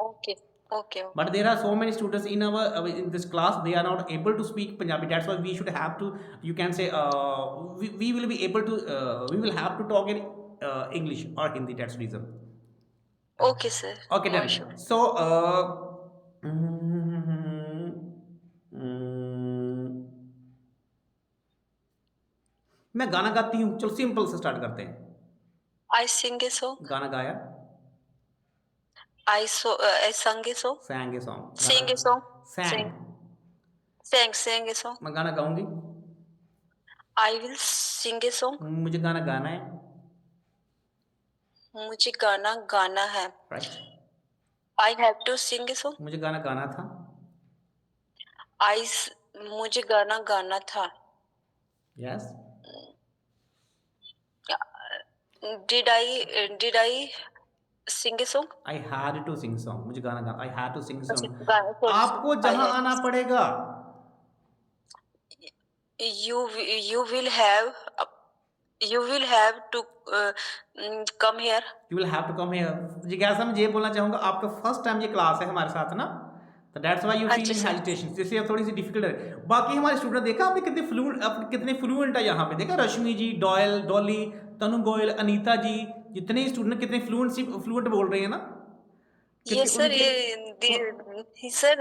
Okay okay But okay. there are so many students in our in this class. They are not able to speak Punjabi. That's why we should have to. You can say we will be able to. We will have to talk in English or Hindi. That's reason. Okay sir, Okay, no done. Issue. So, mm, mm, मैं गाना गाती हूँ। चलो simple से start करते हैं। आई sing a song, गाना गाया, I sang a song, sang a song, गाना sing a song, sang। Sing sing a song, मैं गाना गाऊंगी। I will sing a song. मुझे गाना गाना है, मुझे गाना गाना है। Right. I have to sing a song. मुझे गाना गाना था, मुझे गाना गाना था। Yes. Did I sing a song. I had to sing song. मुझे गाना गाना, I had to sing song. गाना आपको आई जहां हैव, आना पड़ेगा, you will have, you will have to come here। You will have to come here. जिज्ञासा मैं ये बोलना चाहूंगा, आपका फर्स्ट टाइम ये क्लास है हमारे साथ ना, तो दैट्स व्हाई यू हाँ जी फीलिंग सर। हेजिटेशन। जैसे अब थोड़ी सी डिफिकल्ट है। बाकी हमारे स्टूडेंट देखा आपने कितने फ्लुएंट है यहाँ पे। देखा रश्मि जी, डॉयल, डॉली, तनु गोयल, अनीता जी, जितने स्टूडेंट कितने फ्लुएंट बोल रहे हैं ना। क्योंकि Yes sir, उनके sir,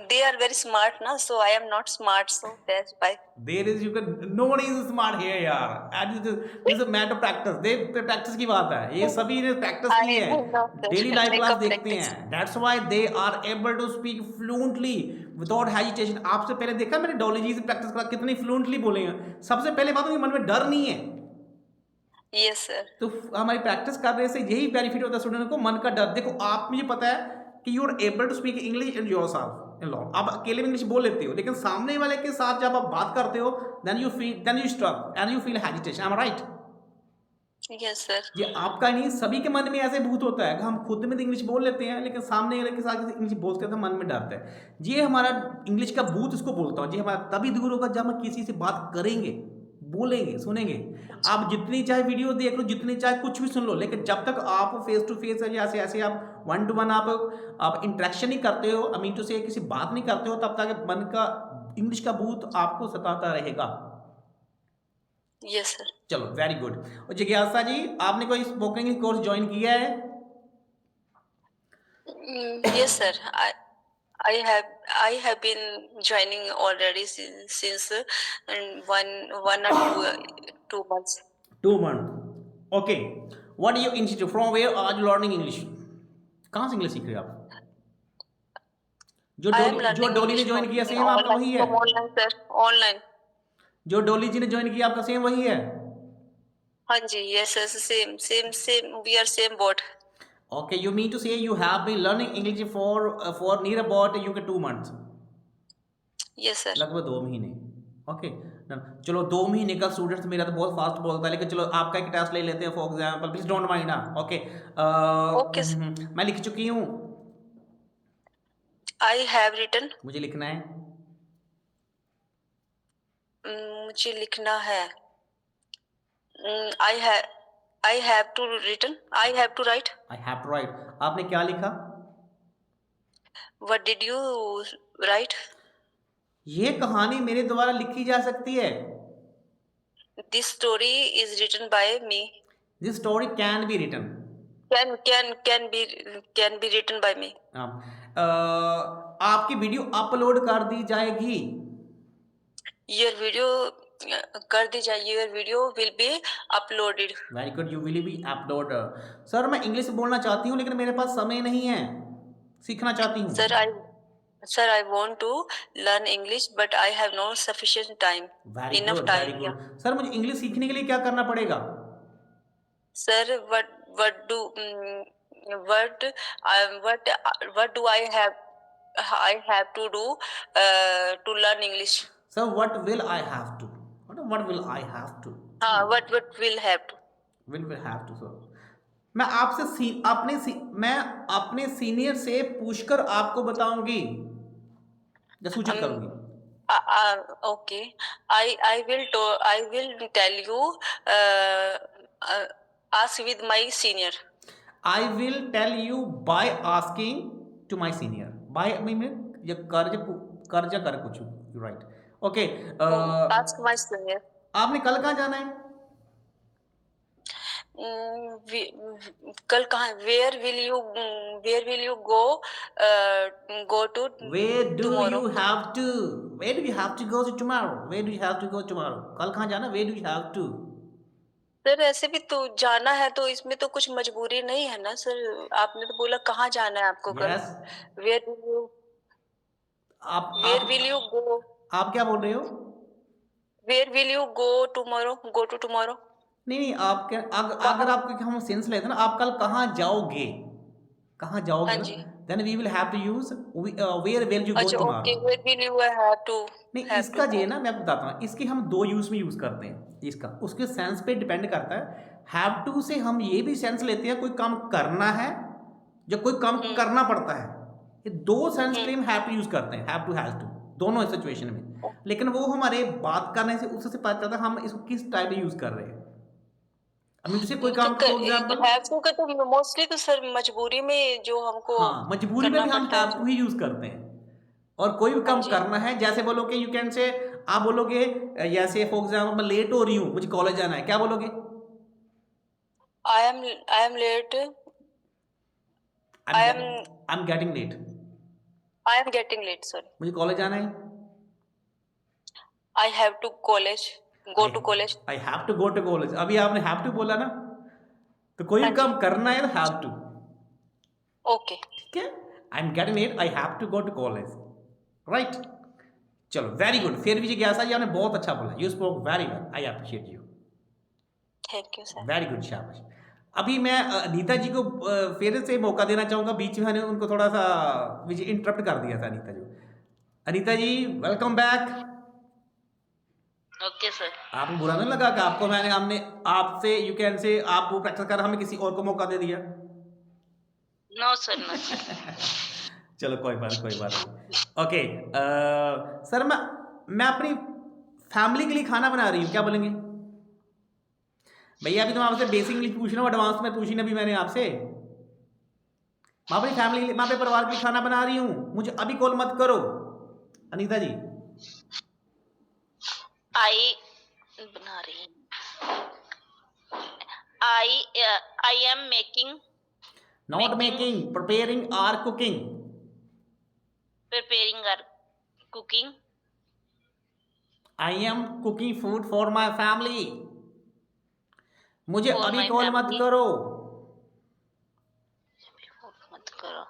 they are very smart ना, so I am not smart, so that's why। There is you can, no one is smart here यार। And this is matter practice. The practice की बात है, ये सभी ने practice की I है, know daily sir, live make class a देखते practice। हैं। That's why they are able to speak fluently without hesitation. आपसे पहले देखा मैंने डॉली जी से प्रैक्टिस करा, कितनी फ्लुएंटली बोले हैं। सबसे पहले बात, उनके मन में डर नहीं है। Yes sir। तो हमारी प्रैक्टिस करने से यही बेनिफिट होता है स्टूडेंट को, मन का डर। देखो आप, मुझे पता है कि you are able to speak English in yourself alone. आप अकेले में इंग्लिश बोल लेते हो, लेकिन सामने वाले के साथ जब आप बात करते हो, then you struck and you feel hesitation. I am right? Yes sir। ये आपका नहीं, सभी के मन में ऐसे भूत होता है कि हम खुद में तो इंग्लिश बोल लेते हैं, लेकिन सामने वाले के साथ इंग्लिश बोलते हैं तो मन में डरता है। ये हमारा इंग्लिश का भूत, इसको बोलता हूँ। ये हमारा तभी दूर होगा जब हम किसी से बात करेंगे, बोलेंगे, सुनेंगे। आप जितनी चाहे वीडियो देख लो, जितनी चाहे कुछ भी सुन लो, लेकिन जब तक आप फेस टू फेस या ऐसे आप वन टू वन आप इंटरेक्शन नहीं करते हो, आई मीन टू से किसी बात नहीं करते हो, तब तक मन का इंग्लिश का भूत आपको सताता रहेगा। Yes sir। चलो वेरी गुड। और जिज्ञासा जी, आपने कोई स्पोकन इंग्लिश कोर्स ज्वाइन किया है? Yes sir, I have been joining already since one or two months। 2 months। Okay, what are your institute, from where are you learning English? कहाँ से English सीख रहे हो आप? I am learning डोली ने English ज्वाइन किया, from सेम आपका वही है? online sir, online। जो डोली जी ने ज्वाइन किया आपका सेम वही है? हाँ जी, yes sir, same, we are same boat। Okay, you mean to say you have been learning English for near about you can 2 months? Yes sir। लगभग 2 महीने। ओके, चलो 2 महीने का स्टूडेंट मेरा तो बहुत फास्ट बोलता है, लेकिन चलो आपका एक टेस्ट ले लेते हैं for example, please don't mind ना। Okay, Okay sir। मैं लिख चुकी हूँ, I have written। मुझे लिखना है। मुझे लिखना है। I have to written। I have to write। I have to write. आपने क्या लिखा? What did you write? ये कहानी मेरे द्वारा लिखी जा सकती है। This story is written by me। This story can be written. Can be written by me। आपकी वीडियो अपलोड कर दी जाएगी। Your video कर दी जाए। Your video will be uploaded। Very good, you will be upload. Sir मैं English बोलना चाहती हूँ, लेकिन मेरे पास समय नहीं है, सीखना चाहती हूँ। Sir, I want to learn English, but I have no sufficient time। Very Enough good, time। Very Yeah। Good. Sir मुझे इंग्लिश सीखने के लिए क्या करना पड़ेगा? Sir, what do I have I have to do to learn English. So what will I have to? What will I have to? What will have to? Will have to. So मैं आपसे मैं अपने senior से पूछकर आपको बताऊंगी या सूचित करूंगी. Okay. I will tell you. Ask with my senior. I will tell you by asking to my senior. By mean ये कर्ज कर कुछ. Right. Okay. Ask my senior. आपने कल कहाँ जाना है? कल कहाँ? Where will you go? Go to Where do tomorrow. you have to? Where do you have to go to tomorrow? Where do you have to go tomorrow? कल कहाँ जाना? Where do you have to? Sir ऐसे भी तो जाना है, तो इसमें तो कुछ मजबूरी नहीं है ना सर. आपने तो बोला कहाँ जाना है आपको कल. Yes. Where will you go? आप क्या बोल रहे हो? Where will you go tomorrow? Go to tomorrow. नहीं आप क्या अगर आपको हम सेंस लेते हैं ना, आप कल कहाँ जाओगे हाँ ना, जी. then we will have to use where will you go अच्छा tomorrow. Okay. Where will you have to? नहीं इसका जो है ना, मैं बताता हूँ, इसके हम दो यूज में यूज करते हैं. इसका उसके सेंस पे डिपेंड करता है. हैव टू से हम ये भी सेंस लेते हैं कोई काम करना है या कोई काम करना पड़ता है. ये दो सेंस के लिए हम हैव टू यूज करते हैं. हैव टू हैज टू दोनों सिचुएशन में. लेकिन वो हमारे बात करने से उससे पता चलता है हम इसको किस टाइप में यूज कर रहे हैं. जैसे कोई काम फॉर एग्जांपल हैव टू का तो मोस्टली तो सर मजबूरी में जो हमको. हाँ, मजबूरी में भी हम हैव टू ही यूज करते हैं. और कोई भी काम करना है, जैसे बोलोगे यू कैन से, आप बोलोगे जैसे फॉर एग्जांपल मैं लेट हो रही हूँ, मुझे कॉलेज जाना है, क्या बोलोगे? I am late. I am getting late. I am getting late. Sorry. मुझे कॉलेज जाना है. I have to college. Go to college. I have to go to college. अभी आपने हैव टू बोला ना, तो कोई भी काम करना है तो हैव टू. ओके. ठीक है. I am getting late, I have to go to college. Right. चलो वेरी गुड. फिर भी जिज्ञासा जी आपने बहुत अच्छा बोला. You spoke very well. I appreciate you. Thank you sir. Very good. शाबाश. अभी मैं अनीता जी को फिर से मौका देना चाहूँगा. बीच में मैंने उनको थोड़ा सा इंटरप्ट कर दिया था. अनीता जी वेलकम बैक. Okay sir. आपको बुरा नहीं लगा कि हमने आपसे यू कैन से आप वो प्रैक्टिस कर हमें किसी और को मौका दे दिया? No sir, no sir. चलो कोई बात नहीं. ओके. सर मैं अपनी फैमिली के लिए खाना बना रही हूँ, क्या बोलेंगे? भैया अभी तो मैं आपसे बेसिक इंग्लिश पूछ रहा हूँ, एडवांस में पूछी ना अभी मैंने आपसे. मैं अपनी फैमिली, मैं अपने परिवार के लिए खाना बना रही हूँ, मुझे अभी कॉल मत करो. अनीता जी. आई बना रही हूँ. I am making. Not making. Preparing और कुकिंग. प्रिपेयरिंग और cooking. I am cooking food for my family. मुझे अभी कॉल मत करो. मत करो.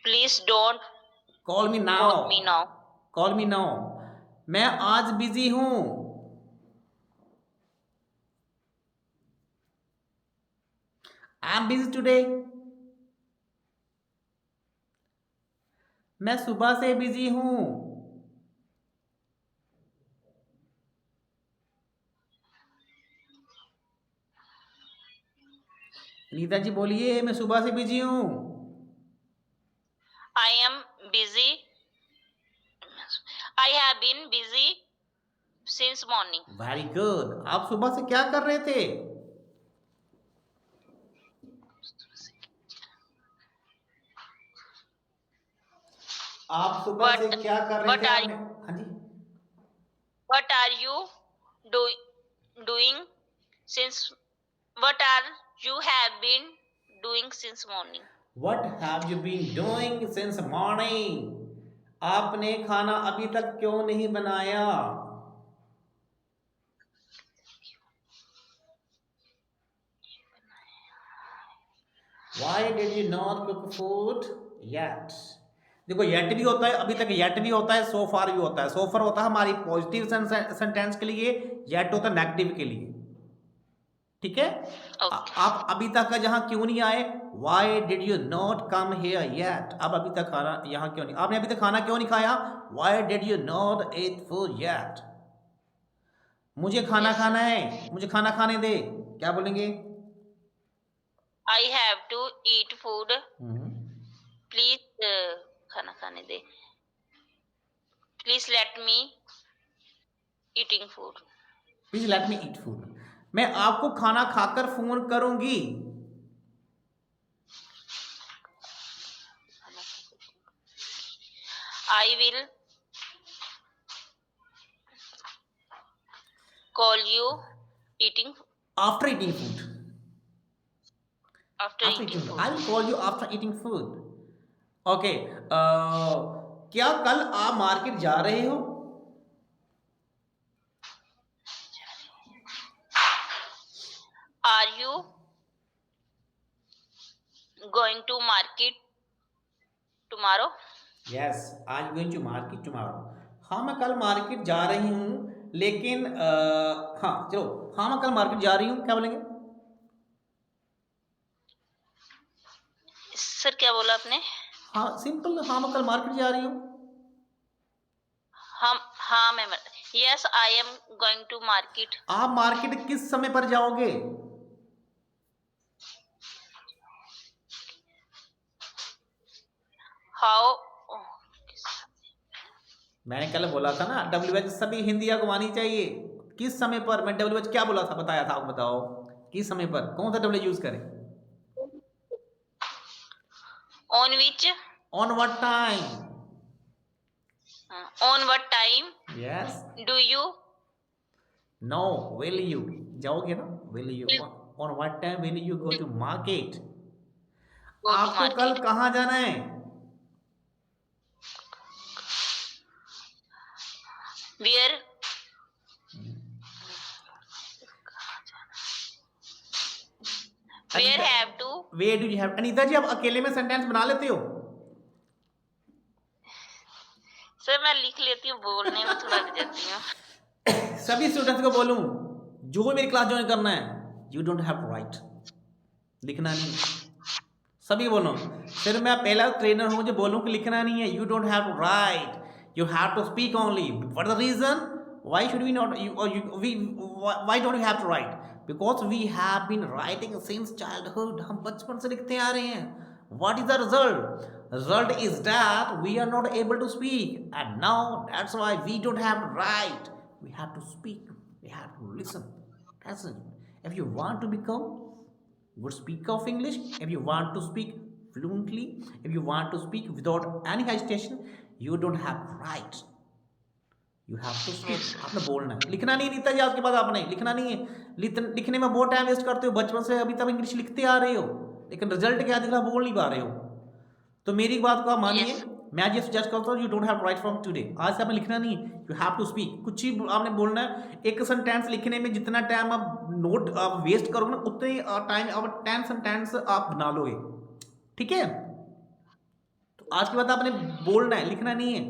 Please don't call me now. Call me now. मैं आज बिजी हूं. I am busy today. मैं सुबह से बिजी हूं. नीता जी बोलिए, मैं सुबह से बिजी हूं. I am busy. I have been busy since morning. Very good. आप सुबह से क्या कर रहे थे? आप सुबह से क्या कर रहे थे? हाँ जी. What are you doing since? What are you have been doing since morning? What have you been doing since morning? आपने खाना अभी तक क्यों नहीं बनाया? Why did you not cook food yet? देखो येट भी होता है, अभी तक येट भी होता है, सो फार भी होता है. सो फार होता है हमारी पॉजिटिव सेंटेंस के लिए, येट होता है नेगेटिव के लिए. ठीक है। आप अभी तक का जहां क्यों नहीं आए, why did you not come here yet, आप अभी तक खाना यहाँ क्यों नहीं, आपने अभी तक खाना क्यों नहीं खाया, why did you not eat food yet, मुझे खाना Yes, खाना sir. है, मुझे खाना खाने दे, क्या बोलेंगे? I have to eat food. Hmm, Please, खाना खाने दे. Please let me eating food. Please let me eat food, मैं आपको खाना खाकर फोन करूंगी। I will call you eating after eating food, after after eating eating, food. I will call you after eating food. Okay, क्या कल आप market जा रहे हो? Are you going to market tomorrow? Yes, आज गोइंग टू मार्केट टुमारो, हाँ मैं कल मार्केट जा रही हूँ, लेकिन हाँ चलो, हाँ मैं कल मार्केट जा रही हूँ, क्या बोलेंगे? सर क्या बोला आपने? हाँ सिंपल, हाँ मैं कल मार्केट जा रही हूँ। हाँ मैं Yes, I am going to market. आप मार्केट किस समय पर जाओगे? How? मैंने कल बोला था ना, WH सभी हिंदी आपको आनी चाहिए। किस समय पर, मैं WH क्या बोला था, बताया था, आप बताओ किस समय पर, कौन सा WH यूज करें? On which? On what time? On what time yes, do you know, will you, जाओगे ना, will you, Will- on what time will you go to market? go to आपको कल market? कहाँ जाना है? Where? Where have to? Where do you have, Anita ji आप अकेले में सेंटेंस बना लेते हो? सर मैं लिख लेती हूँ, बोलने में थोड़ा रह जाती हूँ। सभी स्टूडेंट्स को बोलूं, जो मेरी क्लास ज्वाइन करना है, यू डोंट हैव राइट, लिखना नहीं, सभी बोलो। फिर मैं पहला ट्रेनर हूं जो बोलूं कि लिखना नहीं है, you don't have write, you have to speak only. What the reason, why should we not, why don't you have to write? Because we have been writing since childhood, हम बचपन से लिखते आ रहे हैं। What is the result? Result is that we are not able to speak, and now that's why we don't have right. We have to speak. We have to listen. That's it. If you want to become good speaker of English, if you want to speak fluently, if you want to speak without any hesitation, you don't have right. You have to speak. आपने बोलना है, लिखना नहीं। नीता जी आज के बाद आपने लिखना नहीं है। लिखने में बहुत टाइम वेस्ट करते हो, बचपन से अभी तक इंग्लिश लिखते आ रहे हो, लेकिन रिजल्ट क्या दिख रहा, बोल नहीं पा रहे हो। तो मेरी बात को आप मानिए, Yes. मैं आज ये सजेस्ट करता हूँ, you don't have right from today, आज से आपने लिखना नहीं, यू हैव टू स्पीक। कुछ ही आपने बोलना है। एक सेंटेंस लिखने में जितना टाइम आप नोट आप वेस्ट करोगे ना, उतने ही टाइम आप 10 सेंटेंस आप बना लोगे, ठीक है? तो आज के बाद आपने बोलना है, लिखना नहीं है।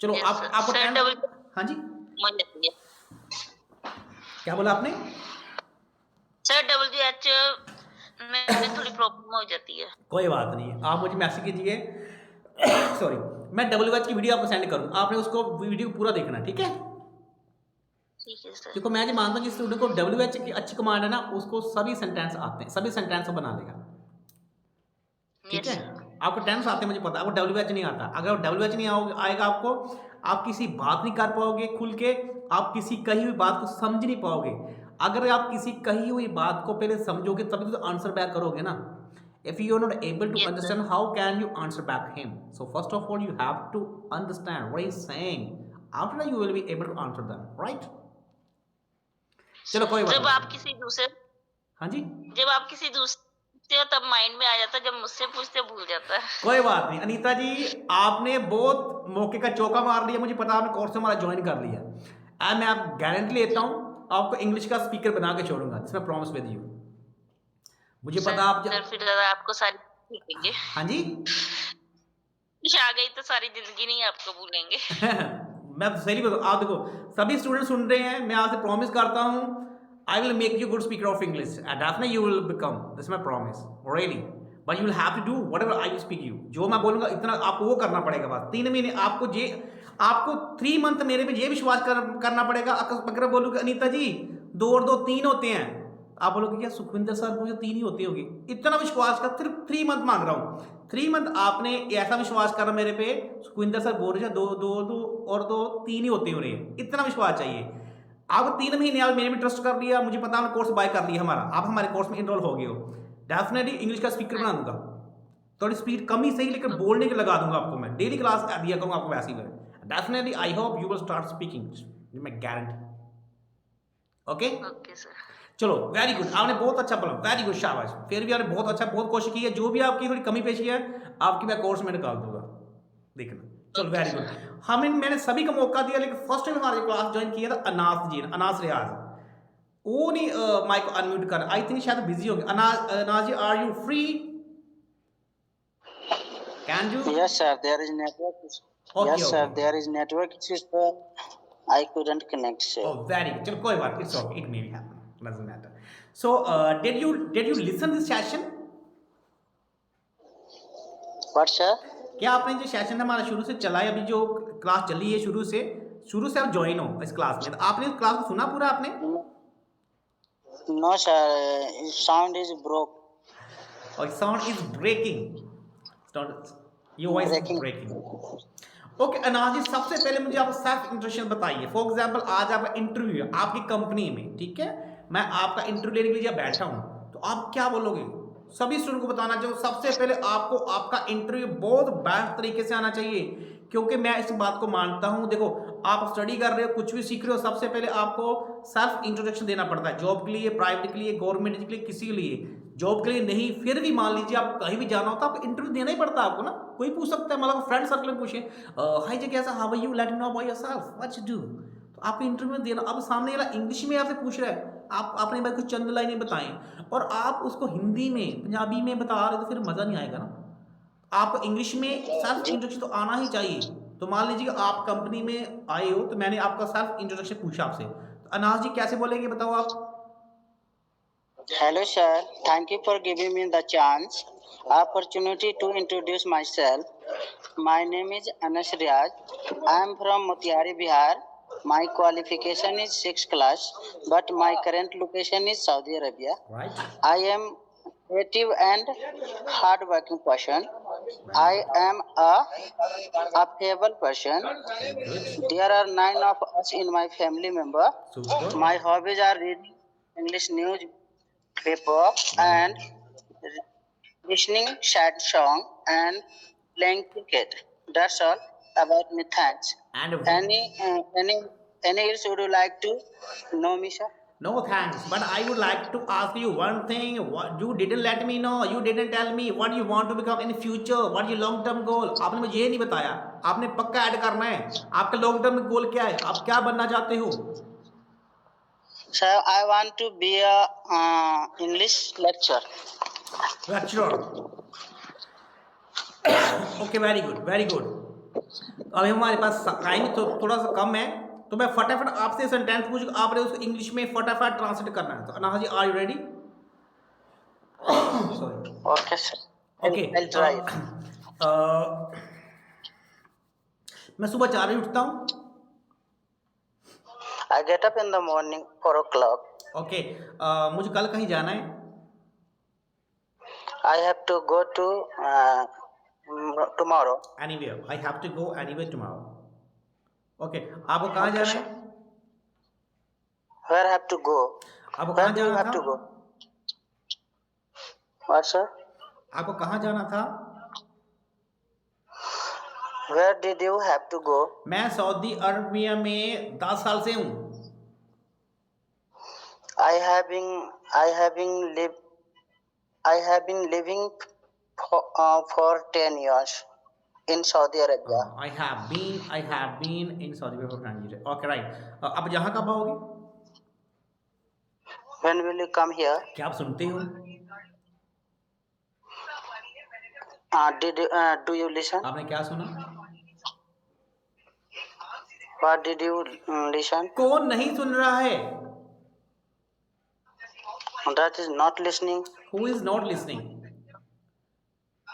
चलो Yes, आप sir. आपको Sir, 10, double- हाँ जी मर जाती है। क्या बोला आपने? सर WH में थोड़ी प्रॉब्लम हो जाती है। कोई बात नहीं, आप मुझे मैसेज कीजिए, सॉरी, मैं WH की वीडियो आपको सेंड करूँ, आपने उसको वीडियो पूरा देखना, ठीक है? ठीक है सर। देखो मैं जो मानता हूँ जिस स्टूडेंट को WH की अच्छी कमांड है ना, उसको सभी सेंटेंस आते हैं, सभी सेंटेंस बना लेगा, ठीक Yes, है? sir. आपको टेंस आते हैं, मुझे पता है, आपको WH नहीं आता। अगर WH नहीं आएगा आपको, आप किसी बात नहीं कर पाओगे खुल के, आप किसी कही हुई बात को समझ नहीं पाओगे। अगर आप किसी कही हुई बात को पहले समझोगे तभी तो आंसर बैक करोगे ना। If you are not able to Yes, sir. understand, how can you answer back him? So first of all, you have to understand what he's saying. After that, you will be able to answer them, right? चलो कोई बात जब नहीं। आप किसी दूसरे हाँ जी, जब आप किसी दूसरे पूछते हो तब माइंड में आ जाता है, जब मुझसे पूछते हो भूल जाता है। कोई बात नहीं। अनीता जी आपने बहुत मौके का चौका मार लिया, मुझे पता, आपने कोर्स हमारा ज्वाइन कर लिया। अब मैं आप गारंटी लेता हूँ आपको इंग्लिश का स्पीकर बना के छोड़ूंगा, जिसमें प्रॉमिस विद यू। मुझे पता आप सर फिर आपको सारी भूलेंगे। हाँ जी आ गई तो सारी जिंदगी नहीं आपको भूलेंगे। मैं सही बताऊँ, आप देखो सभी स्टूडेंट सुन रहे हैं, मैं आपसे प्रॉमिस करता हूँ I will make you good speaker of English. And definitely you will become. This is my promise. Really. But you will have to do whatever I will speak you. जो मैं बोलूँगा इतना आपको वो करना पड़ेगा बस 3 महीने आपको 3 मंथ मेरे पे ये विश्वास करना पड़ेगा। अगर बोलूँगा अनीता जी 2 और 2 3 होते हैं, आप बोलोगे क्या सुखविंदर सर मुझे 3 ही होती होगी। इतना विश्वास कर, सिर्फ 3 मंथ मांग रहा हूँ। 3 मंथ आपने ऐसा विश्वास करना मेरे पे, सुखविंदर सर बोल रहे 2 और 2 3 ही होती हो रही है। इतना विश्वास चाहिए। आप 3 महीने आप मेरे में ट्रस्ट कर लिया, मुझे पता है कोर्स बाय कर लिया हमारा, आप हमारे कोर्स में इनरोल हो गए हो, डेफिनेटली इंग्लिश का स्पीकर बना दूंगा। थोड़ी स्पीड कम ही सही लेकिन बोलने के लगा दूंगा आपको, मैं डेली क्लास दिया करूंगा आपको वैसे ही। Definitely I hope you will start speaking, मैं गारंटी। Okay okay sir. चलो वेरी गुड, आपने बहुत अच्छा बोला, वेरी गुड, शाबाश। फिर भी आपने बहुत अच्छा, बहुत कोशिश की है। जो भी आपकी थोड़ी कमी पेशी है आपकी मैं कोर्स में निकाल दूंगा, देखना। चलो वेरी गुड। मैंने सभी को मौका दिया, लेकिन फर्स्ट टाइम हमारे क्लास ज्वाइन किया था अनास जी, अनास रियाज। वो नहीं माइक अनम्यूट कर, आई थिंक शायद बिजी हो गए। Anas ji are you free? Can you? Yes, sir. There is network issue. Okay, Yes, sir. okay. There is network issue, sir. I couldn't connect, sir. Oh, very good. चलो कोई बात, it's okay. It may happen. Doesn't matter. So, did you listen this session? What, sir? क्या आपने जो session हमारा शुरू से चला है, अभी जो क्लास चली है शुरू से आप ज्वाइन हो इस क्लास में, तो आपने इस क्लास को सुना पूरा आपने? No, sir. Sound is broke. और sound is breaking, your voice is breaking. Okay अनाज जी, सबसे पहले मुझे आप सेल्फ इंट्रोडक्शन बताइए। फॉर एग्जांपल आज आपका इंटरव्यू है आपकी कंपनी में, ठीक है, मैं आपका इंटरव्यू लेने के लिए बैठा हूं, तो आप क्या बोलोगे? सभी स्टूडेंट को बताना चाहिए सबसे पहले आपको आपका इंटरव्यू बहुत बेस्ट तरीके से आना चाहिए, क्योंकि मैं इस बात को मानता हूं। देखो आप स्टडी कर रहे हो, कुछ भी सीख रहे हो, सबसे पहले आपको सेल्फ इंट्रोडक्शन देना पड़ता है। जॉब के लिए, प्राइवेट के लिए, गवर्नमेंट के लिए, किसी के लिए। जॉब के लिए नहीं, फिर भी मान लीजिए आप कहीं भी जाना होता है, आपको इंटरव्यू देना ही पड़ता है आपको ना। कोई पूछ सकता है, मतलब फ्रेंड सर्कल में पूछे हाय जी कैसा, how are you, let me know about yourself, what you do, तो आपको इंटरव्यू देना। अब सामने वाला इंग्लिश में आपसे पूछ रहा है, आप अपने बारे कुछ चंद लाइनें बताएं और आप उसको हिंदी में, पंजाबी में बता रहे हो, तो फिर मज़ा नहीं आएगा ना। आपको इंग्लिश में सेल्फ इंट्रोडक्शन तो आना ही चाहिए। तो मान लीजिए आप कंपनी में आए हो, तो मैंने आपका सेल्फ इंट्रोडक्शन पूछा आपसे, तो अनाज जी कैसे बोलेंगे बताओ आप? Hello, sir. Thank you for giving me the chance, opportunity to introduce myself. My name is Anas Riaz. I am from Motiari, Bihar. My qualification is 6th class, but my current location is Saudi Arabia. Right. I am creative and hardworking person. I am a affable person. There are 9 of us in my family member. Super. My hobbies are reading English newspaper and listening sad song and playing cricket. That's all about me. Thanks. And Any else would you like to know me, sir? no thanks, but I would like to ask you one thing. What you didn't let me know, you didn't tell me what you want to become in future, what your long term goal. आपने मुझे ये नहीं बताया, आपने पक्का add करना है। आपका लॉन्ग टर्म गोल क्या है, आप क्या बनना चाहते हो? Sir, I want to be a English lecturer. Lecturer. Okay very good very good. अभी हमारे पास टाइम तो थोड़ा सा कम है, तो मैं फटाफट आपसे सेंटेंस पूछ, आपने उसको इंग्लिश में फटाफट ट्रांसलेट करना है। तो Anas ji are you ready? Sorry. Okay, sir. Okay I'll try. मैं सुबह 4 बजे उठता हूँ। I get up in the morning 4 o'clock. Okay मुझे कल कहीं जाना है। I have to go to tomorrow. Anywhere, I have to go anywhere tomorrow. Okay आपको कहाँ जाना है? Where I have to go? आपको Where कहाँ do you जाना have to था? go? What, sir? आपको कहाँ जाना था? Where did you have to go? मैं सऊदी अरबिया में 10 साल से हूँ। I have been living for 10 years in Saudi Arabia. I have been in Saudi Arabia for 10 years. Okay right. अब यहाँ कब आओगे? When will you come here? क्या आप सुनते हो? Do you listen? आपने क्या सुना? What did you listen? कौन नहीं सुन रहा है? That is not listening. Who is not listening?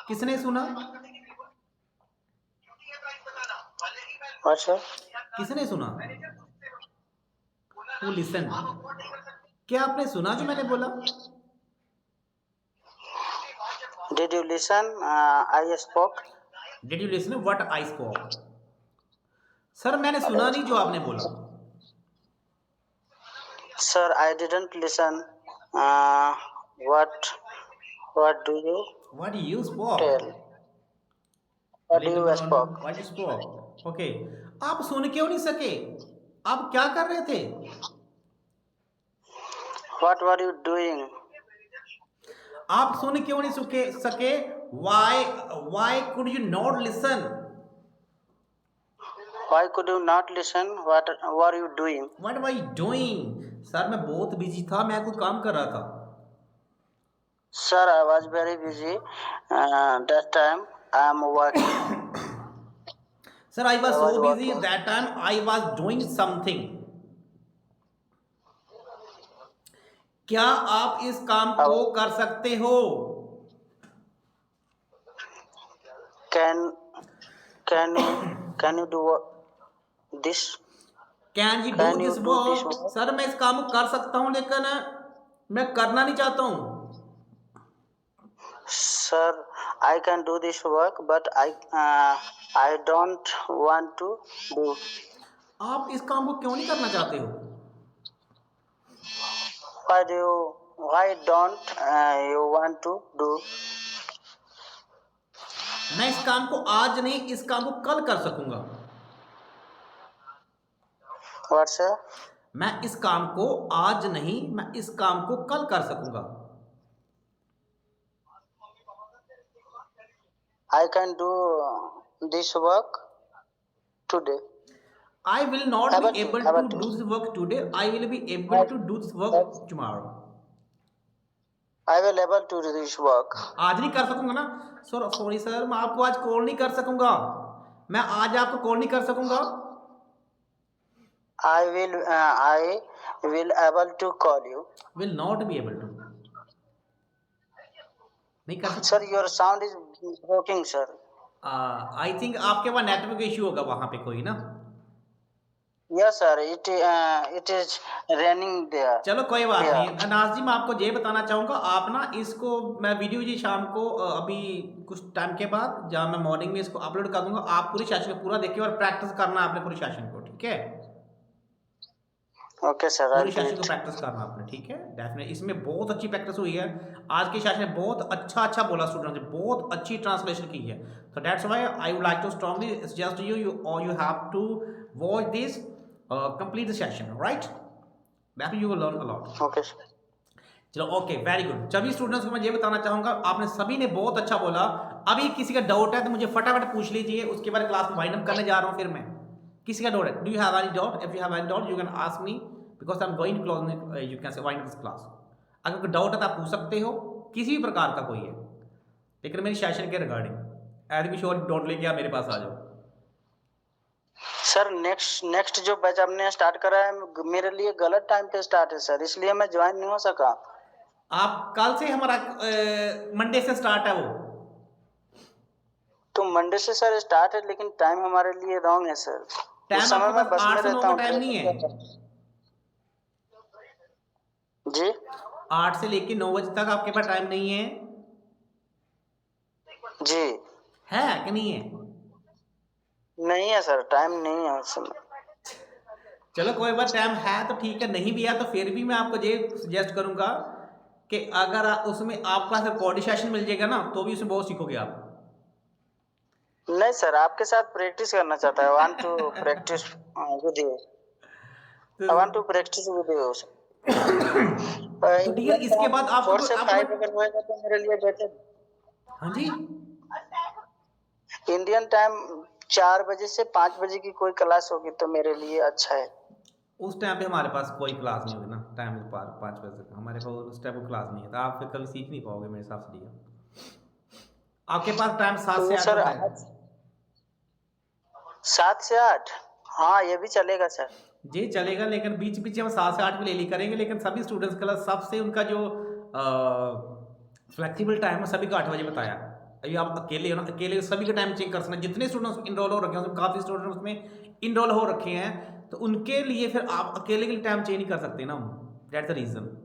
किसने सुना? What, sir? किसने सुना? Who listen? क्या आपने सुना जो मैंने बोला? Did you listen? I spoke. Did you listen what I spoke? Sir मैंने सुना नहीं जो आपने बोला। Sir, I didn't listen. What do you what you spoke? tell? What do you spoke? What you spoke? Okay, आप सुन क्यों नहीं सके? आप क्या कर रहे थे? What were you doing? आप सुन क्यों नहीं सके? Why could you not listen? Why could you not listen? What were you doing? What were you doing? Sir मैं बहुत बिजी था, मैं कोई काम कर रहा था। Sir, I was very busy. That time I am working. Sir, I was so busy that time I was doing something. क्या आप इस काम को कर सकते हो? Can you do this? Can you do this work? Sir मैं इस काम को कर सकता हूँ लेकिन मैं करना नहीं चाहता हूँ। Sir, I can do this work, but I don't want to do. आप इस काम को क्यों नहीं करना चाहते हो? Why don't you want to do? मैं इस काम को आज नहीं, इस काम को कल कर सकूंगा। What, sir? मैं इस काम को आज नहीं, मैं इस काम को कल कर सकूंगा। I can do this work today. I will not be able to do this work today. I will be able to do this work tomorrow. I will able to do this work. आज नहीं कर सकूंगा ना? Sorry sir, मैं आपको आज call नहीं कर सकूंगा। मैं आज आपको कॉल नहीं कर सकूंगा। I will able to call you. Will not be able to. नहीं कर सकता। Sir, your sound is broken, sir. I think आपके वहाँ नेटवर्क इश्यू होगा वहाँ पे कोई ना। Yes, sir. It is raining there. चलो कोई बात नहीं। अनाज जी मैं आपको ये बताना चाहूँगा, आप ना इसको मैं वीडियो जी शाम को अभी कुछ टाइम के बाद जहाँ मैं मॉर्निंग में इसको अपलोड कर दूंगा, आप पूरे सेशन को पूरा देखिए और प्रैक्टिस करना आपने पूरे सेशन को, ठीक है? ओके सर, पूरे सेशन को प्रैक्टिस करना आपने, ठीक है? डेफिनेटली इसमें बहुत अच्छी प्रैक्टिस हुई है। आज के सेशन में बहुत अच्छा बोला स्टूडेंट ने, बहुत अच्छी ट्रांसलेशन की है। तो that's why I would like to strongly suggest you you have to watch this complete the session, right? That you will learn a lot. Okay. चलो ओके, वेरी गुड। सभी स्टूडेंट्स को मैं ये बताना चाहूँगा, आपने सभी ने बहुत अच्छा बोला। अभी किसी का डाउट है तो मुझे फटाफट पूछ लीजिए, उसके बाद क्लास को वाइंड अप करने जा रहा हूँ। फिर मैं किसी का डाउट है, do you have any doubt? If you have any doubt you can ask me because I am going to close, you can say wind this class. अगर कोई डाउट है तो आप पूछ सकते हो, किसी भी प्रकार का कोई है, लेकिन मेरी सेशन के रिगार्डिंग एज भी श्योर डाउट लेके आप मेरे पास आ जाओ। सर नेक्स्ट जो बैच आपने स्टार्ट करा है मेरे लिए गलत टाइम पे स्टार्ट है सर, इसलिए मैं ज्वाइन नहीं हो सका। आप कल से हमारा मंडे से स्टार्ट है वो, तो मंडे से सर स्टार्ट है, लेकिन टाइम हमारे लिए रॉन्ग है सर। टाइम समय मैं बस में रहता हूँ, टाइम नहीं है जी। 8 से लेके 9 बजे तक आपके पास टाइम नहीं है जी? है कि नहीं है? नहीं है सर, टाइम नहीं है उस समय। चलो कोई बात, टाइम है तो ठीक है, नहीं भी है तो फिर भी मैं आपको ये सजेस्ट करूंगा कि अगर उसमें आपका रिकॉर्डिंग सेशन मिल जाएगा ना तो भी उसमें बहुत सीखोगे आप। नहीं सर, आपके साथ प्रैक्टिस करना चाहता है। Want to practice with you, I want to practice with you. तो ठीक है, इसके बाद आप 4 से 5 अगर होएगा तो मेरे लिए बेहतर। हाँ जी, इंडियन टाइम 4 बजे से 5 बजे की कोई क्लास होगी तो मेरे लिए अच्छा है। उस टाइम पे हमारे पास कोई क्लास नहीं होगी ना, टाइम 5 बजे तक हमारे पास उस टाइम को क्लास नहीं है, तो आप फिर कभी सीख नहीं पाओगे मेरे हिसाब से। लिया आपके पास टाइम 7 से 8 है। 7 से 8, हाँ ये भी चलेगा सर। जी चलेगा, लेकिन बीच बीच हम 7 से 8 में ले ली करेंगे, लेकिन सभी स्टूडेंट्स के लिए सबसे उनका जो फ्लेक्सिबल टाइम सभी को 8 बजे बताया। अभी आप अकेले हो ना, अकेले सभी का टाइम चेंज कर सकते हैं। जितने स्टूडेंट्स इनरोल हो रखे हैं उसमें काफ़ी स्टूडेंट उसमें इनरोल हो रखे हैं, तो उनके लिए फिर आप अकेले के लिए टाइम चेंज नहीं कर सकते ना, दैट्स द रीज़न।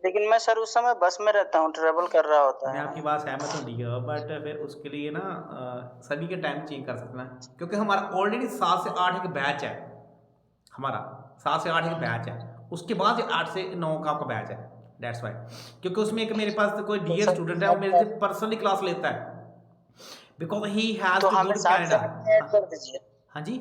लेकिन मैं सर उस समय बस में रहता हूँ, ट्रेवल कर रहा होता मैं है। आपकी बात सहमत हूँ ठीक है, बट फिर उसके लिए ना सभी के टाइम चेंज कर सकते हैं, क्योंकि हमारा ऑलरेडी 7 से 8 एक बैच है हमारा, 7 से 8 एक बैच है, उसके बाद 8 से 9 का आपका बैच है, दैट्स वाई। क्योंकि उसमें एक मेरे पास कोई तो डीएल सर स्टूडेंट है, वो मेरे से पर्सनली क्लास लेता है बिकॉज ही हैज़ तो टू हमें गो टू 7 से कैनेडा। 8 में ऐड कर दीजिए। हाँ जी,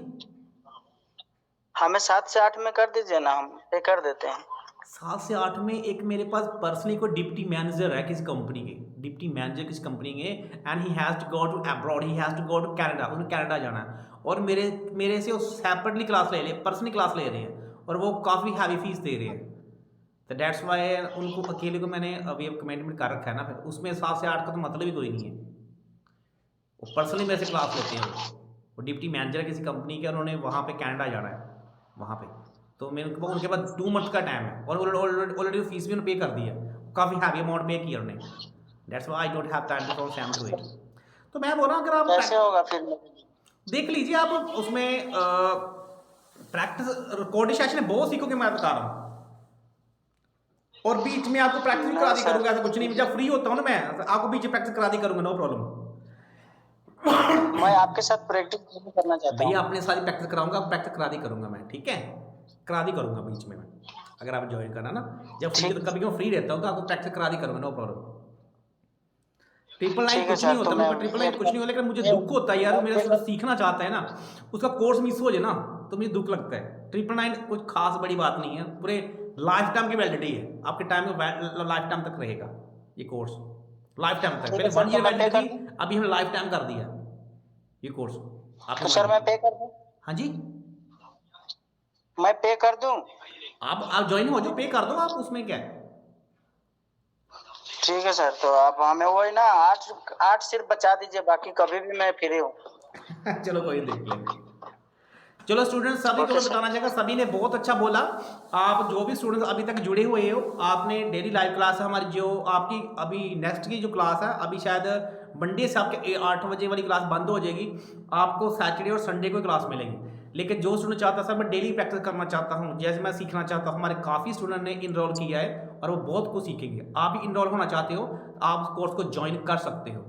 हमें 7 से 8 में कर दीजिए ना, हम पे कर देते हैं। 7 से 8 में एक मेरे पास पर्सनली कोई डिप्टी मैनेजर है किसी कंपनी के, डिप्टी मैनेजर किसी कंपनी के, and he has to go to abroad, he has to go to Canada, उन्हें कैनेडा जाना है, और मेरे मेरे से वो सेपरेटली क्लास ले रहे हैं, पर्सनली क्लास ले रहे हैं, और वो काफ़ी हैवी फीस दे रहे हैं, तो डेट्स वाई उनको अकेले को मैंने अभी अब कमिटमेंट कर रखा है ना, फिर उसमें 7 से 8 का तो मतलब ही कोई नहीं है। वो पर्सनली मेरे से क्लास लेते हैं, वो डिप्टी मैनेजर है किसी कंपनी के, उन्होंने वहाँ पे कनाडा जाना है वहाँ पे, तो मैं उनके पास 2 मंथ का टाइम है, और ऑलरेडी फीस भी उन्होंने पे कर दी है, काफ़ी हैवी अमाउंट पे किया उन्होंने, that's why I don't have time to for same to it. तो मैं बोल रहा हूँ अगर आप कैसे होगा फिर? देख लीजिए, आप उसमें प्रैक्टिस रिकॉर्डिंग सेशन है, बहुत सीखोगे मैं बता रहा हूँ, और बीच में आपको प्रैक्टिस भी करा दी करूँगा, ऐसा कुछ नहीं, जब फ्री होता हूँ ना मैं आपको बीच में प्रैक्टिस करा दी करूँगा, नो प्रॉब्लम। मैं आपके साथ प्रैक्टिस नहीं करना चाहता हूँ। भैया अपने सारी प्रैक्टिस कराऊंगा, प्रैक्टिस करा दी करूंगा मैं, ठीक है, करा दी करूंगा बीच में मैं, अगर आप ज्वाइन करना ना, जब फ्री ठीक तो कभी फ्री रहता हूँ तो आपको प्रैक्टिस करा दी करूंगा, नो प्रॉब्लम। ट्रिपल नाइन ठीक है कुछ नहीं सर, तो होता, मैं बिल्कुल ट्रिपल नाइन कुछ नहीं होता, लेकिन मुझे दुख होता है यार, मेरा स्टूडेंट सीखना चाहता है ना, उसका कोर्स मिस हो जाए ना, तो मुझे दुख लगता है। ट्रिपल नाइन कुछ खास बड़ी बात नहीं है, पूरे लाइफ टाइम की वैलिडिटी है, आपके टाइम में लाइफ टाइम तक रहेगा ये कोर्स, लाइफ टाइम तक, ठीक पहले है सर, 1 तो ईयर मैं पे वैलिडिटी कर दूँ? थी, अभी हमने लाइफ टाइम कर दिया ये कोर्स तो आपको सर मैं पे कर दूँ? हाँ जी, मैं पे कर दूँ? आप ज्वाइन हो जाओ, पे कर दो आप, उसमें क्या है। ठीक है सर, तो आप हमें वही ना 8 सिर्फ बचा दीजिए, बाकी कभी भी मैं फ्री हूँ। चलो कोई देख लेंगे। चलो स्टूडेंट्स, सभी को ओके मैं सर। बताना चाहेगा, सभी ने बहुत अच्छा बोला। आप जो भी स्टूडेंट्स अभी तक जुड़े हुए हो, आपने डेली लाइव क्लास है हमारी, जो आपकी अभी नेक्स्ट की जो क्लास है, अभी शायद मंडे से आपके 8 बजे वाली क्लास बंद हो जाएगी, आपको सैटरडे और संडे को क्लास मिलेगी। लेकिन जो स्टूडेंट चाहता है सर मैं डेली प्रैक्टिस करना चाहता हूँ, जैसे मैं सीखना चाहता हूँ, हमारे काफ़ी स्टूडेंट ने इनरोल किया है और वो बहुत कुछ सीखेंगे। आप भी इनरोल होना चाहते हो, आप उस कोर्स को ज्वाइन कर सकते हो,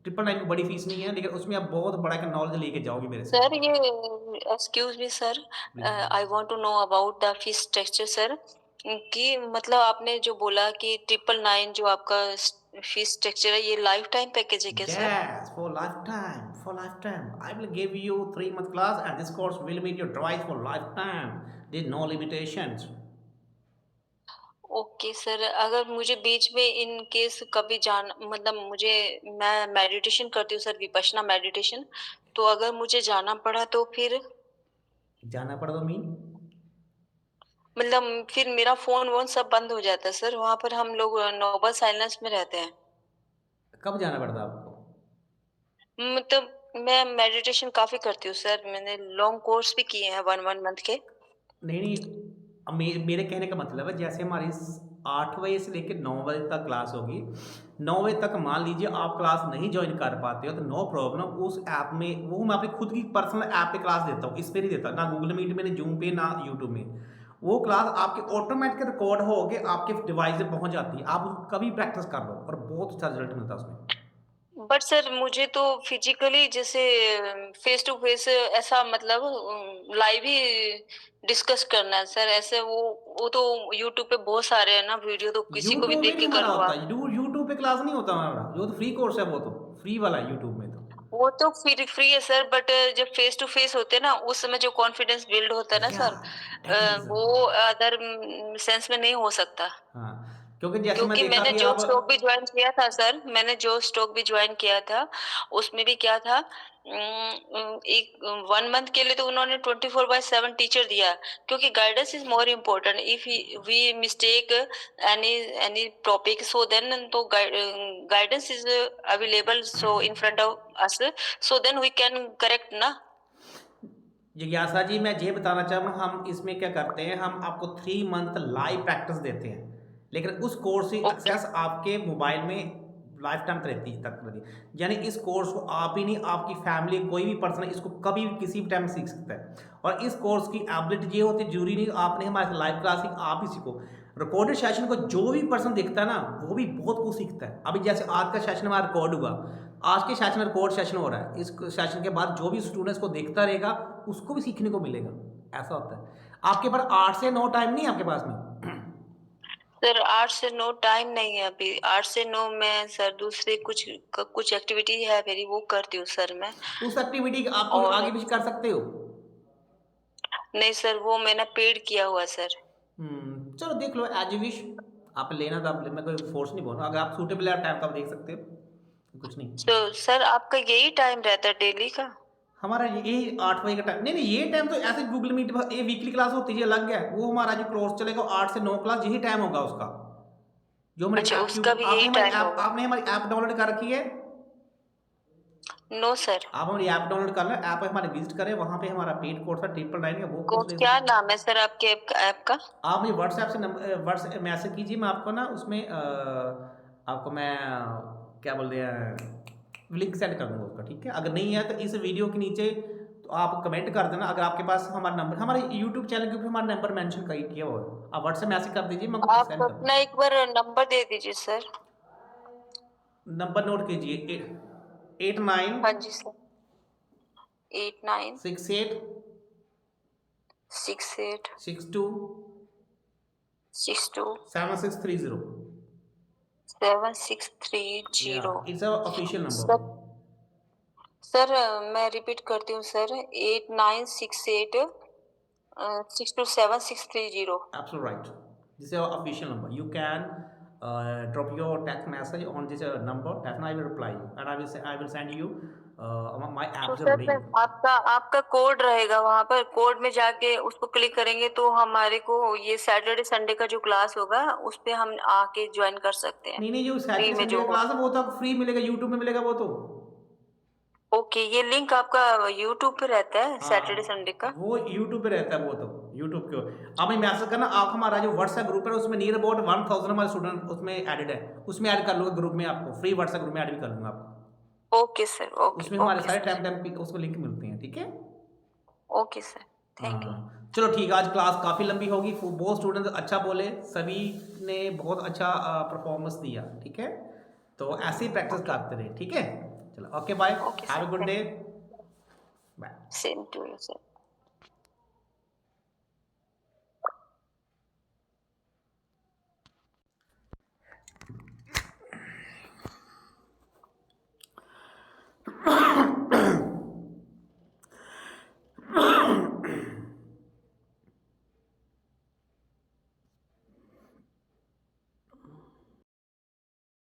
999 की बड़ी फीस नहीं है, लेकिन उसमें आप बहुत बड़ा एक नॉलेज लेके जाओगे मेरे से। सर ये excuse me sir, I want to know about the fees structure sir, कि मतलब आपने जो बोला कि 999 जो आपका फीस स्ट्रक्चर है, ये लाइफ टाइम पैकेज है क्या sir? Yes, for lifetime, for lifetime. I will give you 3 month class, and this course will meet your twice for lifetime. There's no limitations. Okay sir, अगर मुझे बीच में in case कभी जान मतलब मुझे, मैं मेडिटेशन करती हूँ सर, विपश्यना मेडिटेशन, तो अगर मुझे जाना पड़ा तो फिर जाना पड़ा तो मीन मतलब फिर मेरा फोन वोन सब बंद हो जाता है सर, वहां पर हम लोग नोबल साइलेंस में रहते हैं। कब जाना पड़ता आपको? मतलब मैं मेडिटेशन काफी करती हूँ सर, मैंने लॉन्ग कोर्स भी किए हैं 1 मंथ के। नहीं नहीं, अब मेरे कहने का मतलब है, जैसे हमारी 8 बजे से लेकर 9 बजे तक क्लास होगी, 9 बजे तक मान लीजिए आप क्लास नहीं ज्वाइन कर पाते हो तो नो प्रॉब्लम, उस ऐप में वो मैं अपनी खुद की पर्सनल ऐप पे क्लास देता हूँ, इस पर नहीं देता, ना गूगल मीट में, ना जूम पे, ना यूट्यूब में। वो क्लास आपके ऑटोमेटिक रिकॉर्ड हो के आपके डिवाइस पे पहुँच जाती है, आप उसको कभी प्रैक्टिस कर लो और बहुत अच्छा रिजल्ट मिलता है उसमें। बट सर मुझे तो फिजिकली जैसे फेस टू फेस ऐसा मतलब लाइव ही डिस्कस करना है सर, ऐसे वो तो यूट्यूब पे बहुत सारे हैं ना वीडियो, तो किसी को भी यूट्यूब में देख नहीं के कर हमारा लो होता, आप। यूट्यूब पे क्लास नहीं होता हमारा, जो तो फ्री कोर्स है, वो तो फ्री वाला है यूट्यूब में तो। वो तो फ्री फ्री है सर, बट जब फेस टू फेस होते हैं ना, उस समय जो कॉन्फिडेंस बिल्ड होता है ना या सर, दैट इज रीजन। वो अदर सेंस में नहीं हो सकता। हाँ, क्योंकि जैसे मैं क्योंकि देखा मैंने कि जो आप स्टॉक भी ज्वाइन किया था सर, मैंने जो स्टॉक भी ज्वाइन किया था, उसमें भी क्या था, एक 1 मंथ के लिए तो उन्होंने 24/7 टीचर दिया, क्योंकि guidance is more important. If we mistake any any topic, so then तो guidance is available so in front of us, so then we can correct ना। जिज्ञासा जी, मैं ये बताना चाहूँगा, हम इसमें क्या करते हैं, हम आपको 3 मंथ लाइव प्रैक्टिस देते हैं, लेकिन उस कोर्स की Okay. एक्सेस आपके मोबाइल में लाइफ टाइम रहती है। यानी इस कोर्स को आप ही नहीं, आपकी फैमिली कोई भी पर्सन इसको कभी भी किसी भी टाइम सीख सकता है। और इस कोर्स की एबिलिटी ये होती है, जरूरी नहीं आपने हमारे लाइव क्लास ही आप ही सीखो, रिकॉर्डेड सेशन को जो भी पर्सन देखता है ना वो भी बहुत कुछ सीखता है। अभी जैसे आज का सेशन हमारा रिकॉर्ड हुआ, आज के सेशन रिकॉर्ड सेशन हो रहा है, इस सेशन के बाद जो भी स्टूडेंट्स को देखता रहेगा उसको भी सीखने को मिलेगा, ऐसा होता है। आपके पास 8 से 9 टाइम नहीं है आपके पास में? सर 8 से 9 टाइम नहीं है अभी। 8 से 9 में सर दूसरे कुछ एक्टिविटी है मेरी, वो करती हूँ सर मैं। उस एक्टिविटी आप कोई और आगे पीछे कर सकते हो? नहीं सर, वो मैंने पेड किया हुआ है सर। चलो देख लो एज यू विश, आप लेना तो आप मैं कोई फोर्स नहीं बोल रहा, अगर आप सूटेबल है टाइम तो आप देख सकते हो, कुछ नहीं। तो सर आपका यही टाइम रहता है डेली का? हमारा यही 8 बजे का टाइम, नहीं ये टाइम तो ऐसे गूगल मीट ये वीकली क्लास होती है अलग है, वो हमारा जो कोर्स चलेगा 8 से 9 क्लास यही टाइम होगा उसका, जो हमारी अच्छा, ऐप उसका भी यही टाइम होगा? आपने हमारी ऐप डाउनलोड कर रखी है? No sir. आप हमारी ऐप डाउनलोड कर लें, ऐप हमारे विजिट करें, वहाँ पे हमारा पेड कोर्स है 999 का, वो कोर्स ले क्या सकते हैं। नाम है सर आपके ऐप का? आप मुझे व्हाट्सएप से व्हाट्सएप मैसेज कीजिए, मैं आपको ना उसमें आपको मैं क्या बोलते हैं लिंक सेंड कर दूंगा उसका, ठीक है? अगर नहीं है तो इस वीडियो के नीचे तो आप कमेंट कर देना, अगर आपके पास हमारा नंबर, हमारे यूट्यूब चैनल के ऊपर हमारा नंबर मेंशन किया हुआ है, आप व्हाट्सएप मैसेज कर दीजिए, मैं आपको आप सेंड कर अपना दूँगा। एक बार नंबर दे दीजिए सर। नंबर नोट कीजिए 89 हाँ जी sir. 89 68 68 62 62 7630। 7630। It's a official sir number. Sir मैं रिपीट करती हूँ sir, 8968 627630। Absolutely right. This is our official number. You can drop your text message on this number. Definitely I will reply you, and I will send you my तो app's sir मैं link. आपका code रहेगा वहाँ पर, code में जाके उसको click करेंगे तो हमारे को ये सैटरडे संडे का जो क्लास होगा उस पे हम आके ज्वाइन कर सकते हैं नहीं जो फ्री सैटरडे में संडे जो का क्लास है वो तो आपको फ्री मिलेगा, यूट्यूब में मिलेगा वो तो। ओके, ये लिंक आपका यूट्यूब पे रहता है सैटरडे हाँ संडे का? वो यूट्यूब पे रहता है, वो तो यूट्यूब के आप मैसेज करना, आप हमारा जो व्हाट्सएप ग्रुप है उसमें नियर अबाउट 1000 हमारे स्टूडेंट उसमें एडेड है, उसमें ऐड कर लूँगा ग्रुप में, आपको फ्री व्हाट्सएप ग्रुप में ऐड भी कर लूँगा आपको। Okay sir. ओके उसमें हमारे ओके सारे सर। टाइम उसको लिंक मिलते हैं, ठीक है? Okay sir, thank you. हाँ चलो ठीक है, आज क्लास काफ़ी लंबी होगी, बहुत स्टूडेंट अच्छा बोले, सभी ने बहुत अच्छा परफॉर्मेंस दिया, ठीक है? तो ऐसे ही प्रैक्टिस करते रहे, ठीक है? चलो okay bye, okay have sir, a good day, bye. Same to you sir.